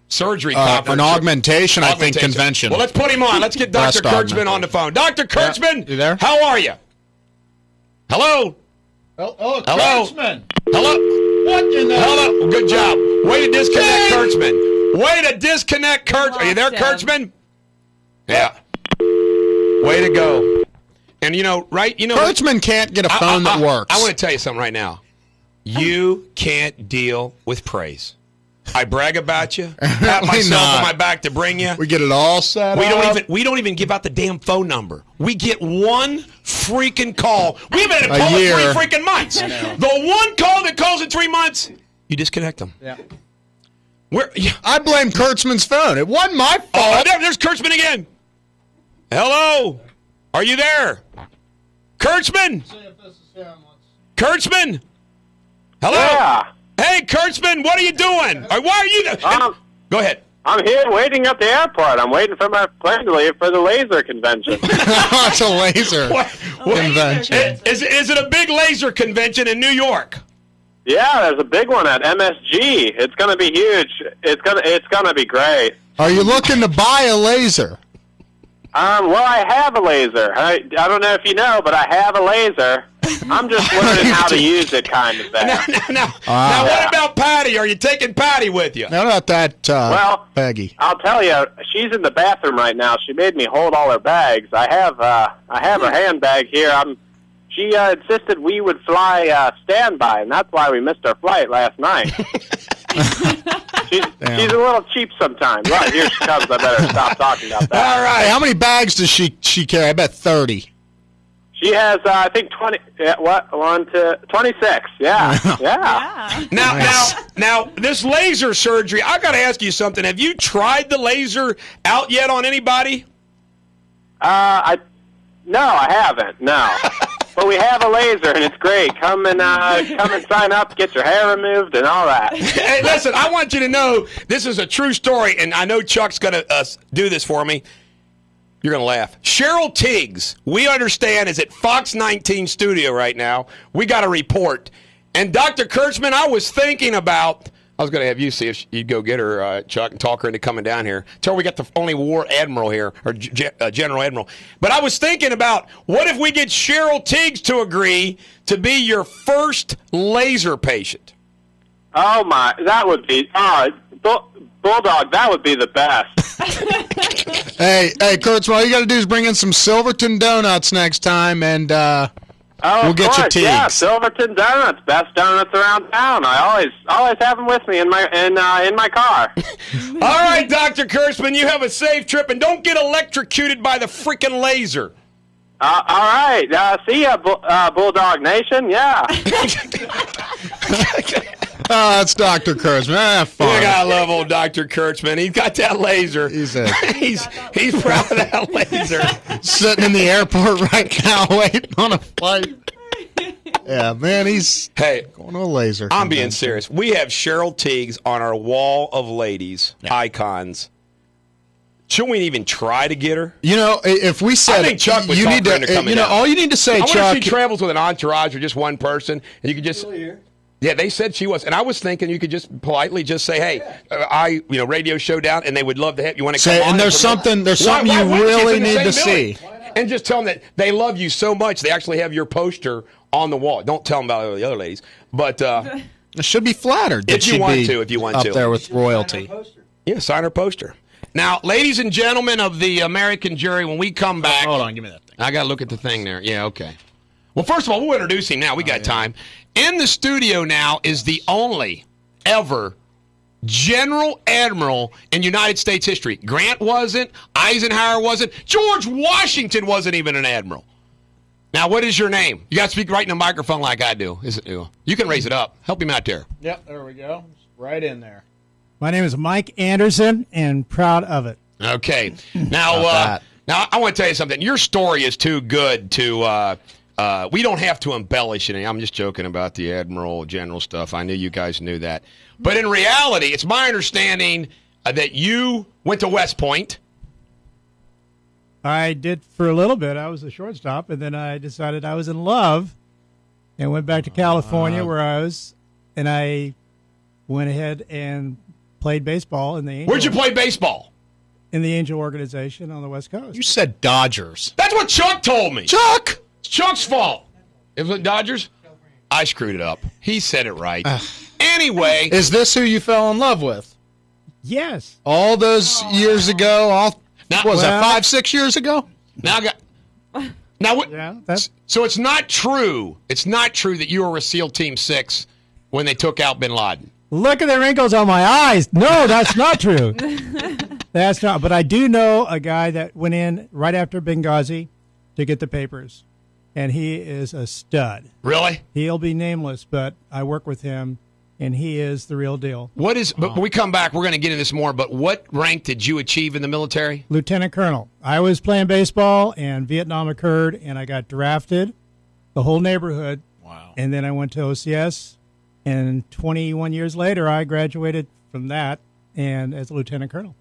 surgery conference. An augmentation, I think, convention. Well, let's put him on. Let's get Dr. Kurtzman on the phone. Dr. Kurtzman, you there? How are you? Hello? Hello? Kurtzman. Hello? What in the... Hello? Good job. Way to disconnect Kurtzman. Way to disconnect Kurtzman. Are you there, Kurtzman? Yeah. Way to go. And right? Kurtzman can't get a phone that works. I want to tell you something right now. You can't deal with praise. I brag about you, pat myself on my back to bring you. We get it all set up. We don't even give out the damn phone number. We get one freaking call. We haven't had a call in 3 freaking months. The one call that calls in 3 months, you disconnect them. Yeah. I blame Kurtzman's phone. It wasn't my fault. There's Kurtzman again. Hello, are you there, Kurtzman? See if this is him. Kurtzman. Hello. Yeah. Hey, Kurtzman, what are you doing? Why are you there? Go ahead. I'm here waiting at the airport. I'm waiting for my plane to leave for the laser convention. It's a laser convention. Is it a big laser convention in New York? Yeah, there's a big one at MSG. It's going to be huge. It's gonna be great. Are you looking to buy a laser? Well, I have a laser. I don't know if you know, but I have a laser. I'm just learning how to use it, kind of thing. Now, what about Patty? Are you taking Patty with you? How about that, Peggy? I'll tell you, she's in the bathroom right now. She made me hold all her bags. I have her handbag here. She insisted we would fly standby, and that's why we missed our flight last night. She's a little cheap sometimes. Right, here she comes. I better stop talking about that. All right. Hey, how many bags does she carry? I bet 30. She has, I think, 20. 26. Yeah. Yeah. Now, this laser surgery, I got to ask you something. Have you tried the laser out yet on anybody? No, I haven't. No. But we have a laser, and it's great. Come and sign up, get your hair removed, and all that. Hey, listen, I want you to know this is a true story, and I know Chuck's going to do this for me. You're going to laugh. Cheryl Tiggs, we understand, is at Fox 19 studio right now. We got a report. And Dr. Kurtzman, I was thinking about, I was going to have you see if you'd go get her, Chuck, and talk her into coming down here. Tell her we got the only war admiral here, or General Admiral. But I was thinking about, what if we get Cheryl Tiggs to agree to be your first laser patient? Oh, my, that would be, Bulldog, that would be the best. Hey, Kurtzman, all you got to do is bring in some Silverton donuts next time, and we'll get you Tiggs. Yeah, Silverton donuts, best donuts around town. I always have them with me in my car. All right, Dr. Kurtzman, you have a safe trip, and don't get electrocuted by the freaking laser. All right, see ya, Bulldog Nation. Yeah. That's Dr. Kurtzman. Fun. You gotta love old Dr. Kurtzman. He's got that laser. He's proud of that laser. Sitting in the airport right now waiting on a flight. Yeah, man, he's going to a laser. I'm being serious. We have Cheryl Tiggs on our wall of ladies, icons. Shouldn't we even try to get her? If we said I think Chuck would you talk need her into coming down. all you need to say, Chuck. I wonder if she travels with an entourage or just one person, and you could just. Yeah, they said she was, and I was thinking you could just politely just say, "Hey, radio showdown," and they would love to have you want to come on. And there's something you really need to see, and just tell them that they love you so much they actually have your poster on the wall. Don't tell them about the other ladies, but it should be flattered. If you want to, up there with royalty. Yeah, sign her poster. Now, ladies and gentlemen of the American jury, when we come back... Hold on, give me that thing. I got to look at the thing there. Yeah, okay. Well, first of all, we'll introduce him now. We got time. In the studio now is the only ever General Admiral in United States history. Grant wasn't. Eisenhower wasn't. George Washington wasn't even an admiral. Now, what is your name? You got to speak right in the microphone like I do. You can raise it up. Help him out there. Yep, there we go. It's right in there. My name is Mike Anderson, and proud of it. Okay. Now, I want to tell you something. Your story is too good to. We don't have to embellish it. I'm just joking about the Admiral General stuff. I knew you guys knew that. But in reality, it's my understanding that you went to West Point. I did for a little bit. I was a shortstop, and then I decided I was in love and went back to California where I was, and I went ahead and played baseball in the Angel. Where'd you play baseball? In the Angel organization on the West Coast. You said Dodgers. That's what Chuck told me. Chuck! It's Chuck's fault. Is it Dodgers? I screwed it up. He said it right. Anyway. Is this who you fell in love with? Yes. All those years ago? That 5-6 years ago? So it's not true. It's not true that you were with SEAL Team 6 when they took out Bin Laden. Look at the wrinkles on my eyes. No, that's not true. That's not. But I do know a guy that went in right after Benghazi to get the papers, and he is a stud. Really? He'll be nameless, but I work with him, and he is the real deal. What is? But when we come back, we're going to get into this more. But what rank did you achieve in the military? Lieutenant Colonel. I was playing baseball, and Vietnam occurred, and I got drafted. The whole neighborhood. Wow. And then I went to OCS. And 21 years later, I graduated from that and as a lieutenant colonel.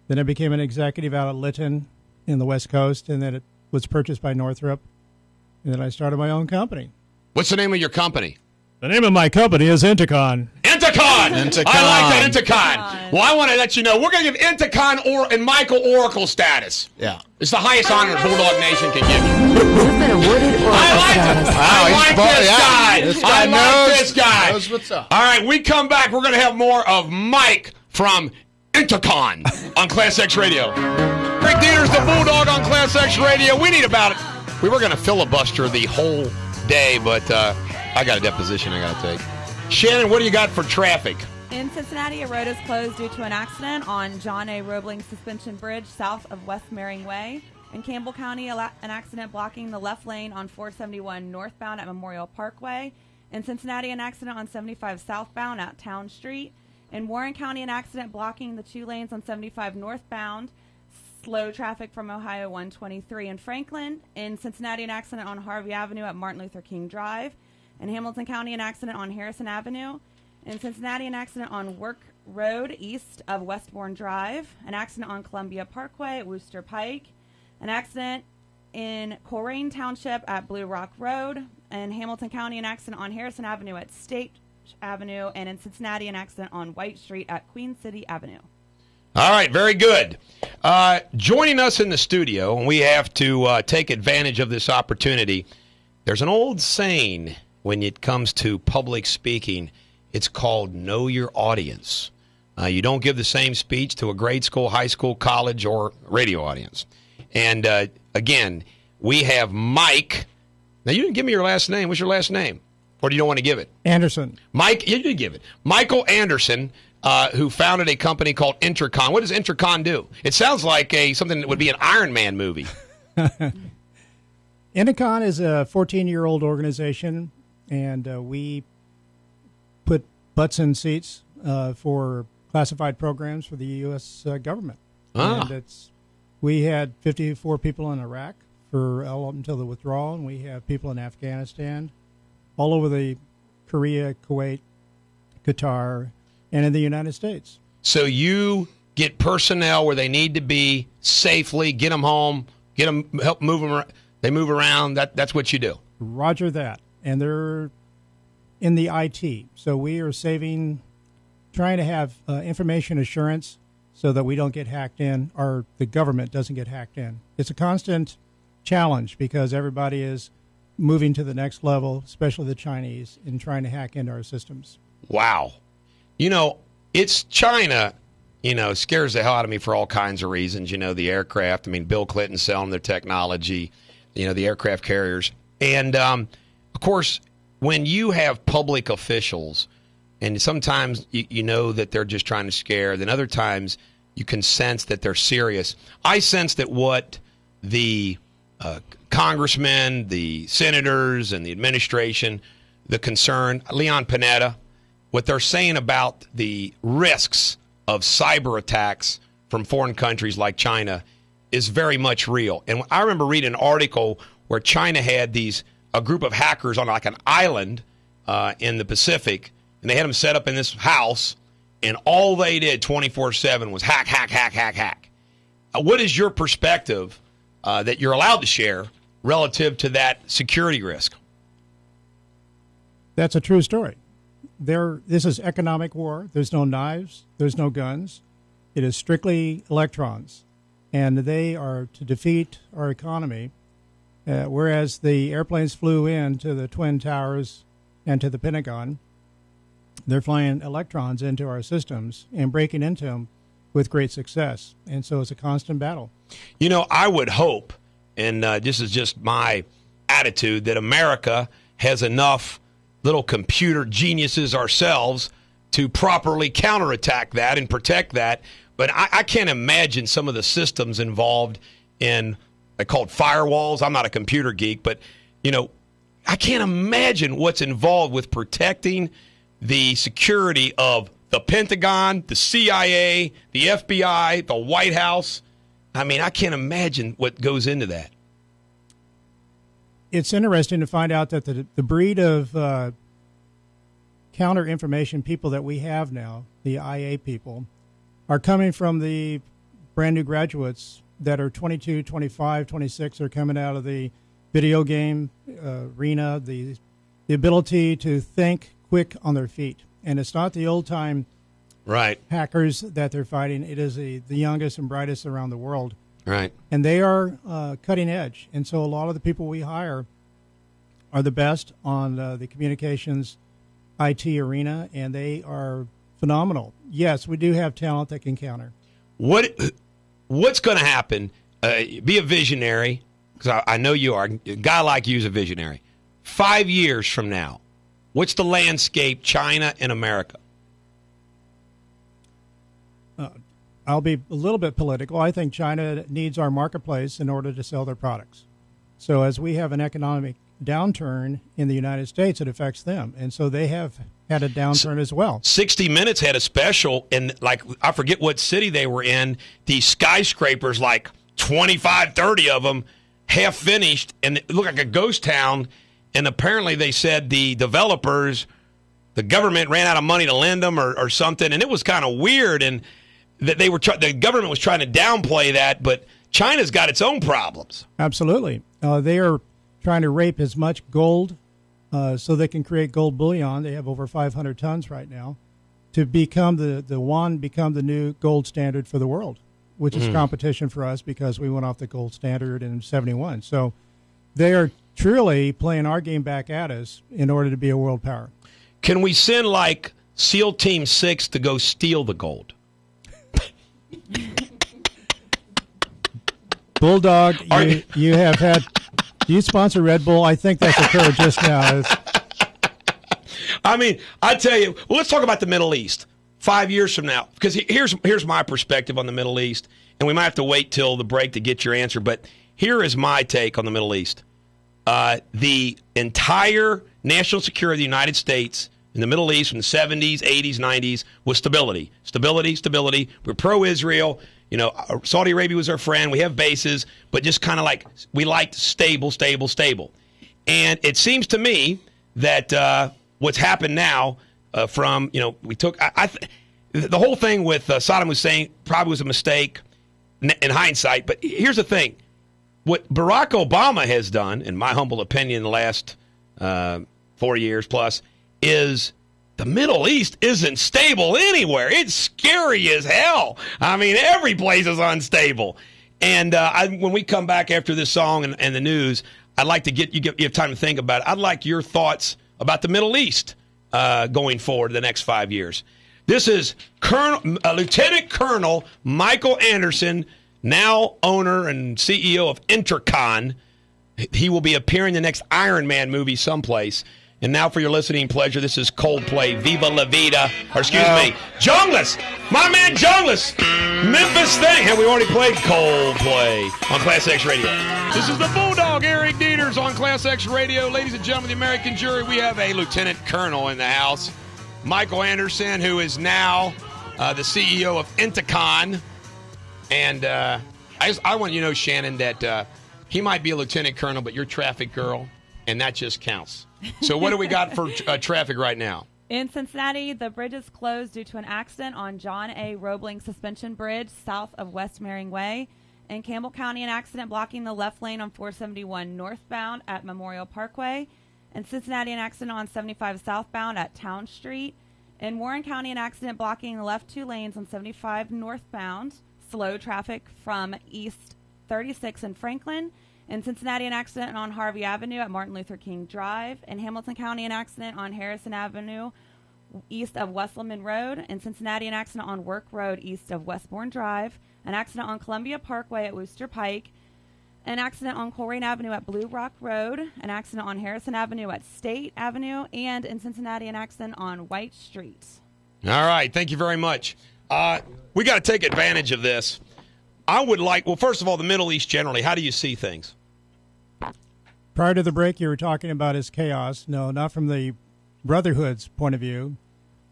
Then I became an executive out of Lytton in the West Coast, and then it was purchased by Northrop. And then I started my own company. What's the name of your company? The name of my company is Intercon. Intercon! I like that, Intercon. Well, I want to let you know, we're going to give Intercon and Michael Oracle status. Yeah. It's the highest honor Bulldog Nation can give you. You've been awarded Oracle status. I like this guy. This guy knows what's up. All right, we come back. We're going to have more of Mike from Intercon on ClassX Radio. Rick Deters, the Bulldog on ClassX Radio. We need about it. We were going to filibuster the whole day, but I got a deposition I got to take. Shannon, what do you got for traffic? In Cincinnati, a road is closed due to an accident on John A. Roebling Suspension Bridge south of West Mering Way. In Campbell County, an accident blocking the left lane on 471 northbound at Memorial Parkway. In Cincinnati, an accident on 75 southbound at Town Street. In Warren County, an accident blocking the 2 lanes on 75 northbound. Slow traffic from Ohio 123 in Franklin. In Cincinnati, an accident on Harvey Avenue at Martin Luther King Drive. In Hamilton County, an accident on Harrison Avenue. In Cincinnati, an accident on Work Road east of Westbourne Drive. An accident on Columbia Parkway at Wooster Pike. An accident in Coleraine Township at Blue Rock Road. In Hamilton County, an accident on Harrison Avenue at State Avenue. And in Cincinnati, an accident on White Street at Queen City Avenue. All right, very good. Joining us in the studio, and we have to take advantage of this opportunity, there's an old saying when it comes to public speaking. It's called know your audience. You don't give the same speech to a grade school, high school, college, or radio audience. And, again, we have Mike. Now, you didn't give me your last name. What's your last name? Or do you don't want to give it? Anderson. Mike, you did give it. Michael Anderson, who founded a company called Intercon. What does Intercon do? It sounds like something that would be an Iron Man movie. Intercon is a 14-year-old organization, and we put butts in seats for classified programs for the U.S. government. And we had 54 people in Iraq for all up until the withdrawal, and we have people in Afghanistan, all over the Korea, Kuwait, Qatar, and in the United States. So you get personnel where they need to be safely, get them home, get them, help move them around. They move around. That's what you do. Roger that. And they're in the IT. So we are trying to have information assurance so that we don't get hacked in, or the government doesn't get hacked in. It's a constant challenge because everybody is moving to the next level, especially the Chinese, in trying to hack into our systems. Wow. You know, it's China, scares the hell out of me for all kinds of reasons. The aircraft. I mean, Bill Clinton selling their technology, the aircraft carriers. And, of course, when you have public officials, and sometimes you know that they're just trying to scare, then other times you can sense that they're serious. I sense that what the congressmen, the senators, and the administration, the concern, Leon Panetta, what they're saying about the risks of cyber attacks from foreign countries like China is very much real. And I remember reading an article where China had a group of hackers on like an island in the Pacific, and they had them set up in this house, and all they did 24/7 was hack, hack, hack, hack, hack. What is your perspective that you're allowed to share relative to that security risk? That's a true story. This is economic war. There's no knives. There's no guns. It is strictly electrons. And they are to defeat our economy, whereas the airplanes flew into the Twin Towers and to the Pentagon. They're flying electrons into our systems and breaking into them with great success. And so it's a constant battle. I would hope, and this is just my attitude, that America has enough little computer geniuses ourselves to properly counterattack that and protect that. But I can't imagine some of the systems involved in, they're called firewalls. I'm not a computer geek, but, I can't imagine what's involved with protecting the security of the Pentagon, the CIA, the FBI, the White House. I mean, I can't imagine what goes into that. It's interesting to find out that the breed of counter-information people that we have now, the IA people, are coming from the brand-new graduates that are 22, 25, 26, are coming out of the video game arena, the ability to think quick on their feet. And it's not the old-time hackers that they're fighting. It is the youngest and brightest around the world. Right. And they are cutting edge. And so a lot of the people we hire are the best on the communications IT arena, and they are phenomenal. Yes, we do have talent that can counter. What's going to happen? Be a visionary, because I know you are. A guy like you is a visionary. 5 years from now, what's the landscape, China and America? I'll be a little bit political. I think China needs our marketplace in order to sell their products. So as we have an economic downturn in the United States, it affects them. And so they have had a downturn as well. 60 Minutes had a special, and I forget what city they were in, these skyscrapers, like 25, 30 of them, half finished, and it looked like a ghost town. And apparently they said the developers, the government ran out of money to lend them or something, and it was kind of weird, and that the government was trying to downplay that, but China's got its own problems. Absolutely. They are trying to rape as much gold so they can create gold bullion. They have over 500 tons right now to become the yuan, become the new gold standard for the world, which is competition for us because we went off the gold standard in 71. So they are truly playing our game back at us in order to be a world power. Can we send like SEAL Team 6 to go steal the gold? Bulldog, you have had. Do you sponsor Red Bull? I think that's occurred just now. I mean, I tell you, let's talk about the Middle East 5 years from now, because here's my perspective on the Middle East, and we might have to wait till the break to get your answer, but here is my take on the Middle East. The entire national security of the United States in the Middle East from the 70s, 80s, 90s was stability. Stability. We're pro-Israel. Saudi Arabia was our friend. We have bases, but just kind of like we liked stable. And it seems to me that what's happened now we took the whole thing with Saddam Hussein probably was a mistake in hindsight. But here's the thing. What Barack Obama has done, in my humble opinion, in the last 4 years plus, is the Middle East isn't stable anywhere. It's scary as hell. I mean, every place is unstable. And when we come back after this song and the news, I'd like to you have time to think about it. I'd like your thoughts about the Middle East going forward the next 5 years. This is Lieutenant Colonel Michael Anderson, now owner and CEO of Intercon. He will be appearing in the next Iron Man movie someplace. And now for your listening pleasure, this is Coldplay, Viva La Vida, or excuse me, Jungless, my man Jungless, Memphis Thing. Have we already played Coldplay on ClassX Radio? This is the Bulldog, Eric Deters on ClassX Radio. Ladies and gentlemen, the American jury, we have a Lieutenant Colonel in the house, Michael Anderson, who is now the CEO of Intercon. And I want you to know, Shannon, that he might be a Lieutenant Colonel, but you're traffic girl, and that just counts. So what do we got for traffic right now? In Cincinnati, the bridge is closed due to an accident on John A. Roebling Suspension Bridge south of West Marion Way. In Campbell County, an accident blocking the left lane on 471 northbound at Memorial Parkway. In Cincinnati, an accident on 75 southbound at Town Street. In Warren County, an accident blocking the left 2 lanes on 75 northbound. Slow traffic from East 36 in Franklin. In Cincinnati, an accident on Harvey Avenue at Martin Luther King Drive. In Hamilton County, an accident on Harrison Avenue east of Wesleman Road. In Cincinnati, an accident on Work Road east of Westbourne Drive. An accident on Columbia Parkway at Wooster Pike. An accident on Coleraine Avenue at Blue Rock Road. An accident on Harrison Avenue at State Avenue. And in Cincinnati, an accident on White Street. All right. Thank you very much. We got to take advantage of this. I would like, well, first of all, the Middle East generally, how do you see things? Prior to the break, you were talking about his chaos. No, not from the Brotherhood's point of view.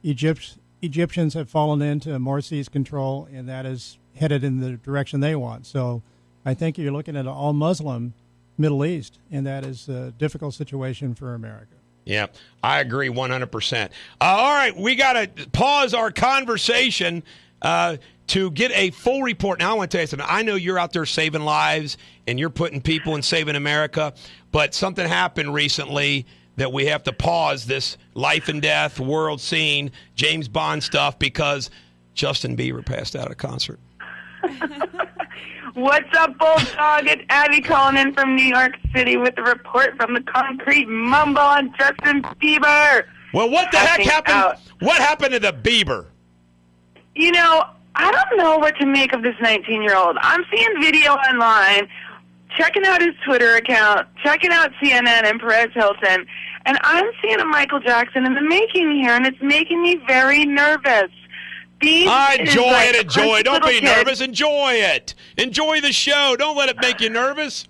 Egyptians have fallen into Morsi's control, and that is headed in the direction they want. So I think you're looking at an all-Muslim Middle East, and that is a difficult situation for America. Yeah, I agree 100%. All right, we got to pause our conversation to get a full report. Now, I want to tell you something. I know you're out there saving lives, and you're putting people and saving America, but something happened recently that we have to pause this life and death world scene, James Bond stuff, because Justin Bieber passed out at a concert. What's up, Bulldog? It's Abby calling in from New York City with a report from the Concrete Mumble on Justin Bieber. Well, what the heck happened? What happened to the Bieber? You know, I don't know what to make of this 19-year-old. I'm seeing video online, checking out his Twitter account, checking out CNN and Perez Hilton, and I'm seeing a Michael Jackson in the making here, and it's making me very nervous. Enjoy it. Don't be nervous. Enjoy it. Enjoy the show. Don't let it make you nervous.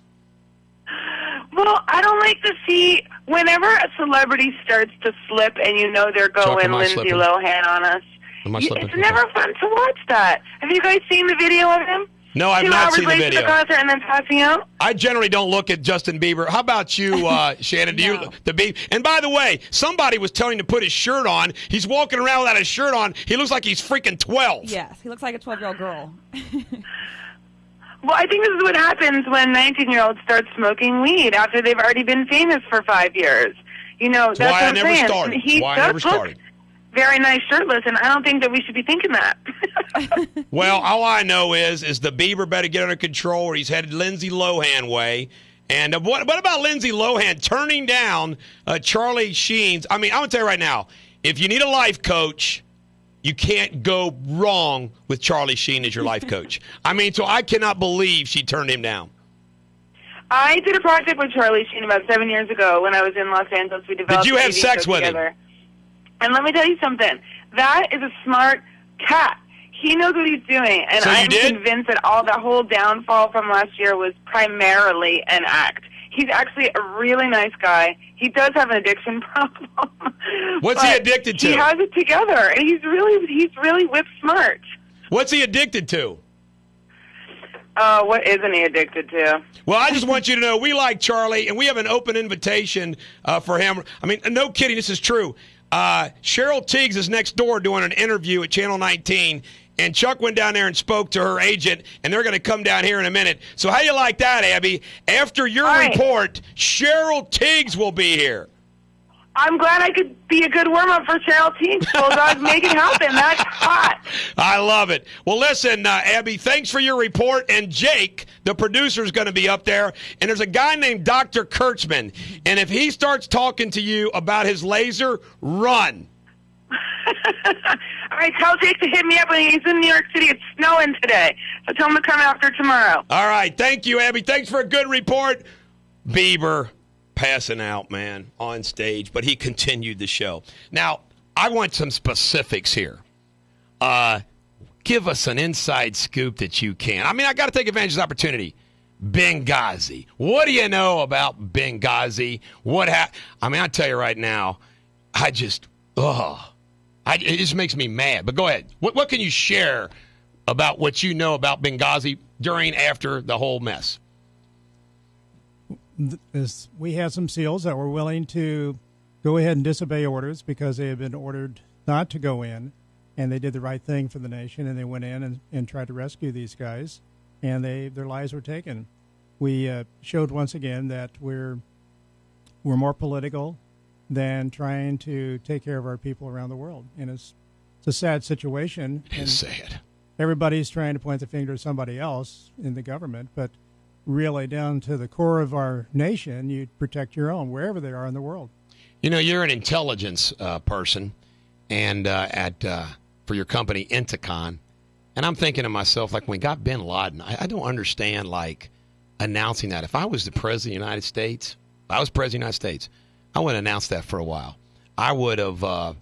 Well, I don't like to see whenever a celebrity starts to slip and you know they're going Lindsay Lohan on us. It's never fun to watch that. Have you guys seen the video of him? No, I've not seen the video. 2 hours late to the concert and then passing out? I generally don't look at Justin Bieber. How about you, Shannon? Do No. you And by the way, somebody was telling him to put his shirt on. He's walking around without his shirt on. He looks like he's freaking 12. Yes, he looks like a 12-year-old girl. Well, I think this is what happens when 19-year-olds start smoking weed after they've already been famous for 5 years. You know, that's why what I I'm never saying. started. He Why I does never look started. very nice shirtless, and I don't think that we should be thinking that. Well, all I know is the Bieber better get under control, or he's headed Lindsay Lohan way. And what about Lindsay Lohan turning down Charlie Sheen's? I mean, I'm going to tell you right now, if you need a life coach, you can't go wrong with Charlie Sheen as your life coach. I mean, so I cannot believe she turned him down. I did a project with Charlie Sheen about 7 years ago when I was in Los Angeles. We developed Did you have a TV sex show with together. him? And let me tell you something. That is a smart cat. He knows what he's doing. And So you I'm did? convinced that all the whole downfall from last year was primarily an act. He's actually a really nice guy. He does have an addiction problem. What's he addicted to? He has it together, and he's really whip smart. What's he addicted to? What isn't he addicted to? Well, I just want you to know we like Charlie, and we have an open invitation for him. I mean, no kidding, this is true. Cheryl Teagues is next door doing an interview at Channel 19, and Chuck went down there and spoke to her agent, and they're going to come down here in a minute. So how you like that, Abby? After your report, Cheryl Teagues will be here. I'm glad I could be a good warm-up for Cheryl Teagues. Bulldog, make it happen. That's hot. I love it. Well, listen, Abby, thanks for your report. And Jake, the producer, is going to be up there. And there's a guy named Dr. Kurtzman. And if he starts talking to you about his laser, run. All right, tell Jake to hit me up when he's in New York City. It's snowing today. So tell him to come after tomorrow. All right. Thank you, Abby. Thanks for a good report. Bieber passing out, man, on stage, but he continued the show. Now, I want some specifics here. Give us an inside scoop that you can. I mean, I got to take advantage of this opportunity. Benghazi. What do you know about Benghazi? I mean, I tell you right now, it just makes me mad. But go ahead. What can you share about what you know about Benghazi after the whole mess? We had some SEALs that were willing to go ahead and disobey orders because they had been ordered not to go in, and they did the right thing for the nation, and they went in and tried to rescue these guys, and their lives were taken. We showed once again that we're more political than trying to take care of our people around the world, and it's a sad situation. It's sad. Everybody's trying to point the finger at somebody else in the government, but really down to the core of our nation, you protect your own wherever they are in the world. You know, you're an intelligence person, and for your company Enticon, and I'm thinking to myself, like, when we got bin Laden, I don't understand, like, announcing that. If I was the president of the United States, I would have announced that for a while. I would have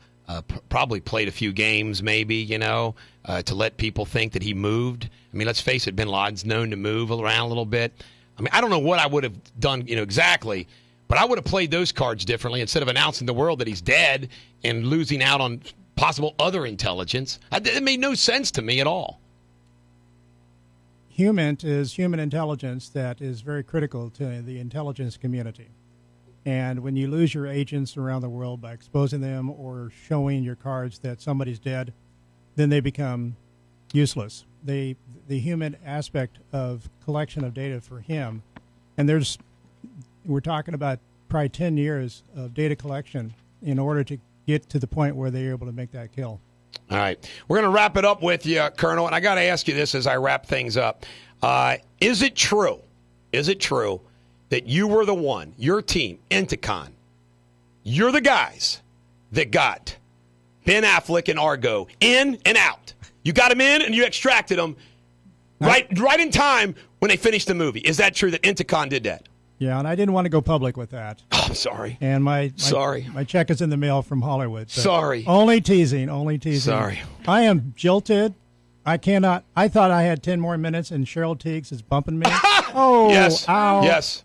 probably played a few games, maybe, to let people think that he moved. I mean, let's face it, bin Laden's known to move around a little bit. I mean, I don't know what I would have done, exactly, but I would have played those cards differently instead of announcing to the world that he's dead and losing out on possible other intelligence. It made no sense to me at all. Human intelligence that is very critical to the intelligence community. And when you lose your agents around the world by exposing them or showing your cards that somebody's dead, then they become useless. The human aspect of collection of data for him, and we're talking about probably 10 years of data collection in order to get to the point where they're able to make that kill. All right. We're going to wrap it up with you, Colonel, and I got to ask you this as I wrap things up. Is it true that you were the one, your team, Enticon, you're the guys that got Ben Affleck and Argo in and out? You got them in and you extracted them right in time when they finished the movie. Is that true that Enticon did that? Yeah, and I didn't want to go public with that. Oh, I'm sorry. And my check is in the mail from Hollywood. Sorry. Only teasing. Sorry. I am jilted. I cannot. I thought I had 10 more minutes, and Cheryl Teagues is bumping me. Oh, yes. Ow.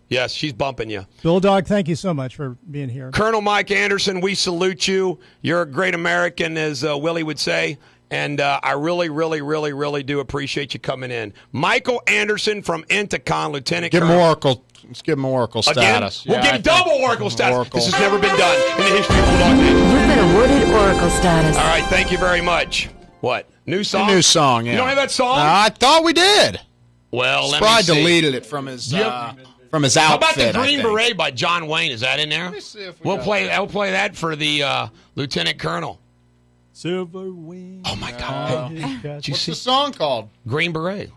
Yes, she's bumping you. Bulldog, thank you so much for being here. Colonel Mike Anderson, we salute you. You're a great American, as Willie would say. And I really, really, really, really do appreciate you coming in. Michael Anderson from Enticon, Lieutenant Colonel. Let's give him Oracle status. We'll give him double Oracle status. This has never been done in the history of Bulldog Nation. You've been awarded Oracle status. All right, thank you very much. What? New song? A new song, yeah. You don't have that song? I thought we did. Well, let Spry me see. deleted it from his outfit. How about the Green Beret by John Wayne? Is that in there? Let me see if we'll play that for the Lieutenant Colonel. Silver wings. Oh, my God. What's the song called? Green Beret.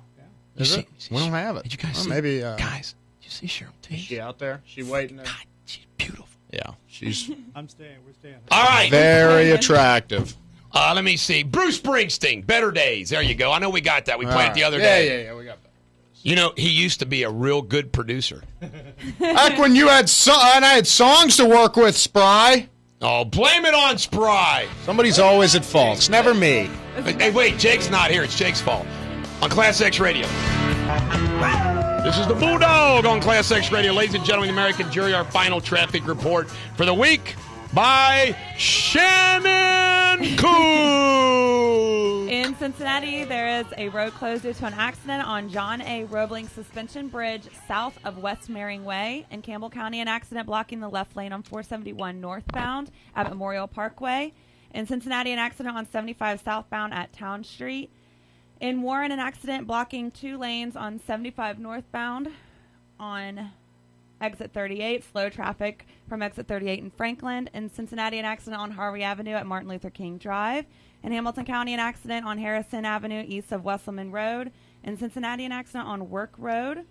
Is it? We don't have it. Did you guys see? Maybe. Guys, did you see Cheryl Teagues? Is she out there? She waiting there? God, she's beautiful. Yeah, she's I'm staying. We're staying. All right. very attractive. Let me see. Bruce Springsteen, Better Days. There you go. I know we got that. We played it the other day. Yeah, we got that. You know, he used to be a real good producer. Back when you had and I had songs to work with, Spry. Oh, blame it on Spry. Somebody's always at fault. It's never me. Hey, wait, Jake's not here. It's Jake's fault. On ClassX Radio. This is the Bulldog on ClassX Radio. Ladies and gentlemen, the American jury, our final traffic report for the week by Shannon Coon. In Cincinnati, there is a road closed due to an accident on John A. Roebling Suspension Bridge south of West Marion Way. In Campbell County, an accident blocking the left lane on 471 northbound at Memorial Parkway. In Cincinnati, an accident on 75 southbound at Town Street. In Warren, an accident blocking 2 lanes on 75 northbound on exit 38. Slow traffic from exit 38 in Franklin. In Cincinnati, an accident on Harvey Avenue at Martin Luther King Drive. In Hamilton County, an accident on Harrison Avenue east of Wesselman Road. In Cincinnati, an accident on Work Road.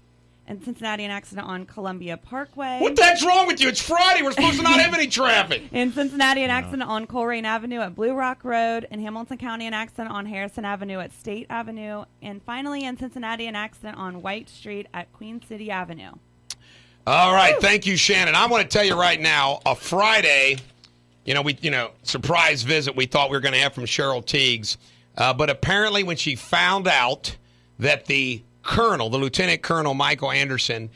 In Cincinnati, an accident on Columbia Parkway. What the heck's wrong with you? It's Friday. We're supposed to not have any traffic. In Cincinnati, an accident on Coleraine Avenue at Blue Rock Road. In Hamilton County, an accident on Harrison Avenue at State Avenue. And finally, in Cincinnati, an accident on White Street at Queen City Avenue. All right. Thank you, Shannon. I want to tell you right now, a Friday, surprise visit we thought we were going to have from Cheryl Teagues. But apparently when she found out that the Lieutenant Colonel Michael Anderson,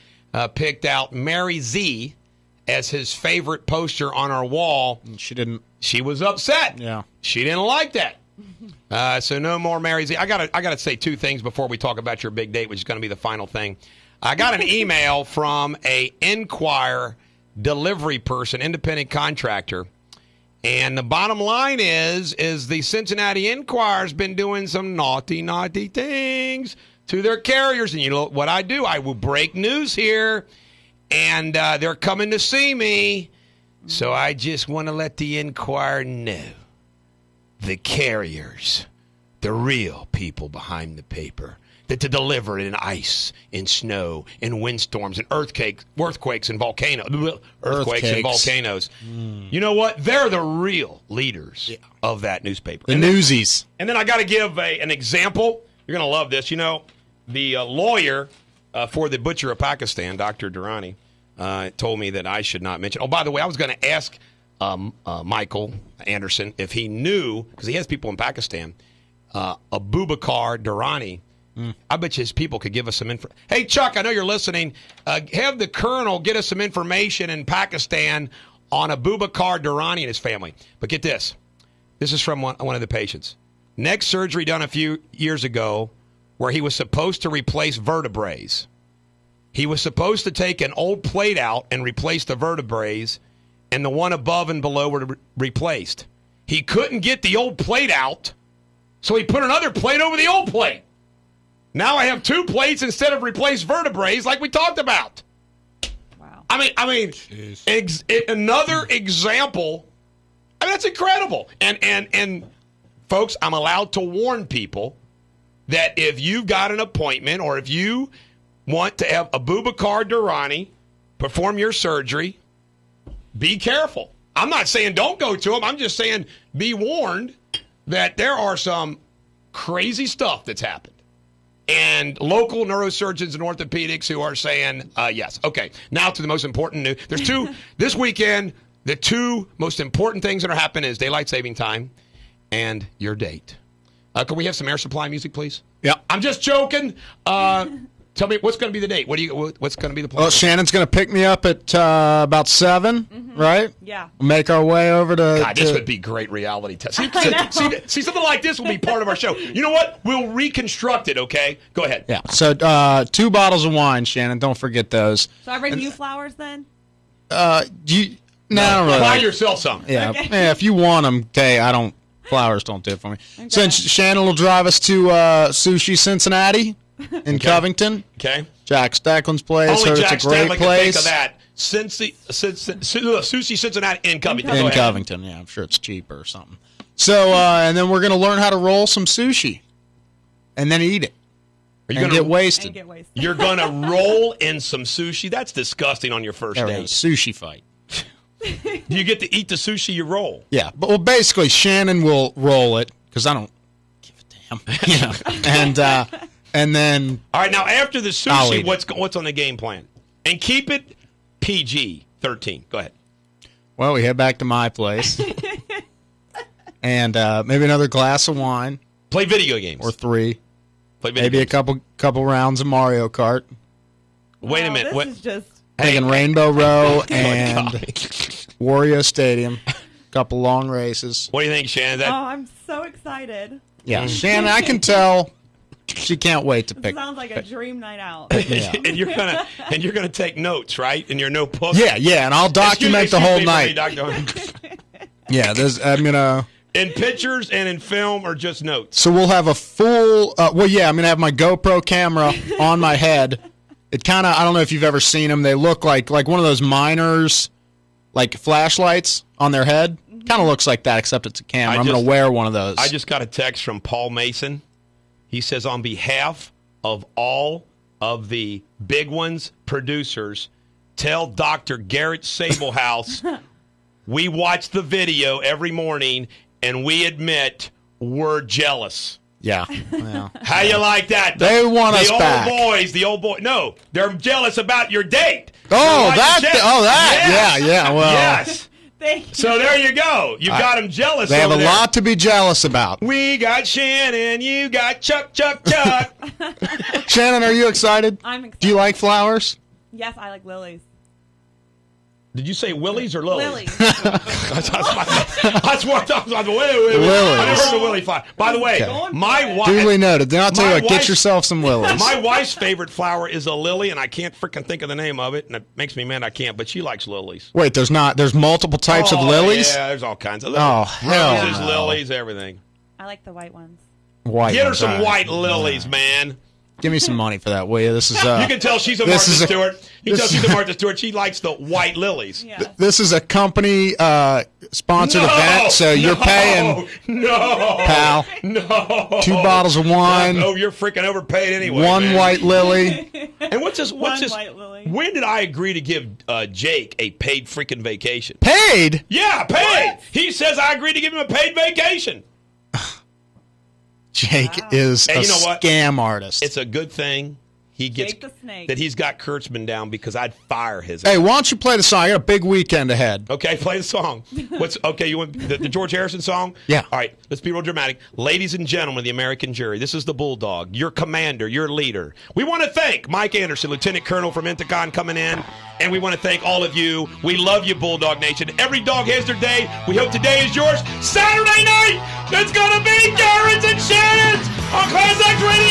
picked out Mary Z as his favorite poster on our wall. She was upset. Yeah. She didn't like that. So no more Mary Z. I gotta say two things before we talk about your big date, which is going to be the final thing. I got an email from a Enquire delivery person, independent contractor. And the bottom line is the Cincinnati Enquire's been doing some naughty things to their carriers. And you know what I do? I will break news here. And they're coming to see me. So I just want to let the Enquirer know. The carriers, the real people behind the paper, that to deliver in ice, in snow, in windstorms, in earthquakes and volcanoes. You know what? They're the real leaders of that newspaper. The newsies. And then I got to give an example. You're going to love this. The lawyer for the butcher of Pakistan, Dr. Durrani, told me that I should not mention. Oh, by the way, I was going to ask Michael Anderson if he knew, because he has people in Pakistan, Abubakar Durrani. I bet you his people could give us some info. Hey, Chuck, I know you're listening. Have the colonel get us some information in Pakistan on Abubakar Durrani and his family. But get this. This is from one of the patients. Neck surgery done a few years ago where he was supposed to replace vertebrae. He was supposed to take an old plate out and replace the vertebrae, and the one above and below were replaced. He couldn't get the old plate out, so he put another plate over the old plate. Now I have two plates instead of replaced vertebrae like we talked about. Wow. I mean, another example. I mean, that's incredible. And folks, I'm allowed to warn people that if you've got an appointment or if you want to have Abubakar Durrani perform your surgery, be careful. I'm not saying don't go to him. I'm just saying be warned that there are some crazy stuff that's happened. And local neurosurgeons and orthopedics who are saying, yes. Okay, now to the most important news. There's two, this weekend, the two most important things that are happening is daylight saving time and your date. Can we have some air supply music, please? Yeah. I'm just joking. Tell me, what's going to be the date? What's going to be the plan? Well, Shannon's going to pick me up at about 7, right? Yeah. We'll make our way over to... God, this would be great reality test. See, something like this will be part of our show. You know what? We'll reconstruct it, okay? Go ahead. Yeah. So 2 bottles of wine, Shannon. Don't forget those. So I bring you flowers then? No, I don't really. Buy yourself some. Yeah. Okay. Yeah, if you want them, okay, flowers don't do it for me. Okay. Since Shannon will drive us to Sushi Cincinnati in Covington. Okay. Jack Stacklin's place. Only Heard Jack it's a great Stanley place. can think of that. Sushi Cincinnati in Covington. In Covington, yeah. I'm sure it's cheaper or something. So, and then we're going to learn how to roll some sushi and then eat it. And get wasted. You're going to roll in some sushi? That's disgusting on your first date. Sushi fight. Do you get to eat the sushi you roll? Yeah. But, well, basically, Shannon will roll it because I don't give a damn. And then... All right, now after the sushi, what's on the game plan? And keep it PG-13. Go ahead. Well, we head back to my place. And maybe another glass of wine. Play video games. Or 3. Play video maybe games. a couple rounds of Mario Kart. Wait a minute. This is just... Taking Rainbow Row and Wario Stadium. A couple long races. What do you think, Shannon? I'm so excited. Yeah, Shannon, I can tell she can't wait to pick. Sounds like a dream night out. Yeah. and you're gonna take notes, right? In your notebook. Yeah, and I'll document the whole night. Yeah, I'm gonna. In pictures and in film or just notes? So we'll have a full. I'm gonna have my GoPro camera on my head. It kind of, I don't know if you've ever seen them. They look like one of those miners, like flashlights on their head. Kind of looks like that, except it's a camera. I'm going to wear one of those. I just got a text from Paul Mason. He says, on behalf of all of the big ones, producers, tell Dr. Garrett Sablehouse we watch the video every morning and we admit we're jealous. Yeah. Well, How you like that? They want us back. The old boys. No, they're jealous about your date. Oh, that. Yes. Yeah. Well, yes. So there you go. You got them jealous. They have over a there. lot to be jealous about. We got Shannon. You got Chuck. Shannon, are you excited? I'm excited. Do you like flowers? Yes, I like lilies. Did you say willies or lilies? Lilies. That's what I was like. Wait. I never heard of willy flower. By the way, my wife. Duly noted. Then I'll tell you what, get wife's- yourself some lilies. My wife's favorite flower is a lily, and I can't freaking think of the name of it, and it makes me mad I can't, but she likes lilies. Wait, there's multiple types of lilies? Yeah, there's all kinds of lilies. Oh, hell Roses, no. lilies, everything. I like the white ones. White Get her ones, some all right. white lilies, man. Give me some money for that, will you? This is You can tell she's a this Martha is a- Stewart. You can tell this- she's a Martha Stewart. She likes the white lilies. Yeah. This is a company sponsored event, so you're paying, No, pal. No. 2 bottles of wine, Oh, you're freaking overpaid anyway. one man. white lily. And what's this? One white lily. When did I agree to give Jake a paid freaking vacation? Paid? Yeah, paid. He says I agreed to give him a paid vacation. Jake is And a you know what? scam artist. It's a good thing he gets Jake the Snake. that he's got Kurtzman down because I'd fire his. Hey, ass. why don't you play the song? I got a big weekend ahead. Okay, play the song. What's okay? You want the George Harrison song? Yeah. All right, let's be real dramatic. Ladies and gentlemen of the American jury, this is the Bulldog, your commander, your leader. We want to thank Mike Anderson, Lieutenant Colonel from Inticon, coming in, and we want to thank all of you. We love you, Bulldog Nation. Every dog has their day. We hope today is yours. Saturday night, it's gonna be Garrett's and Shannon's on ClassX Radio.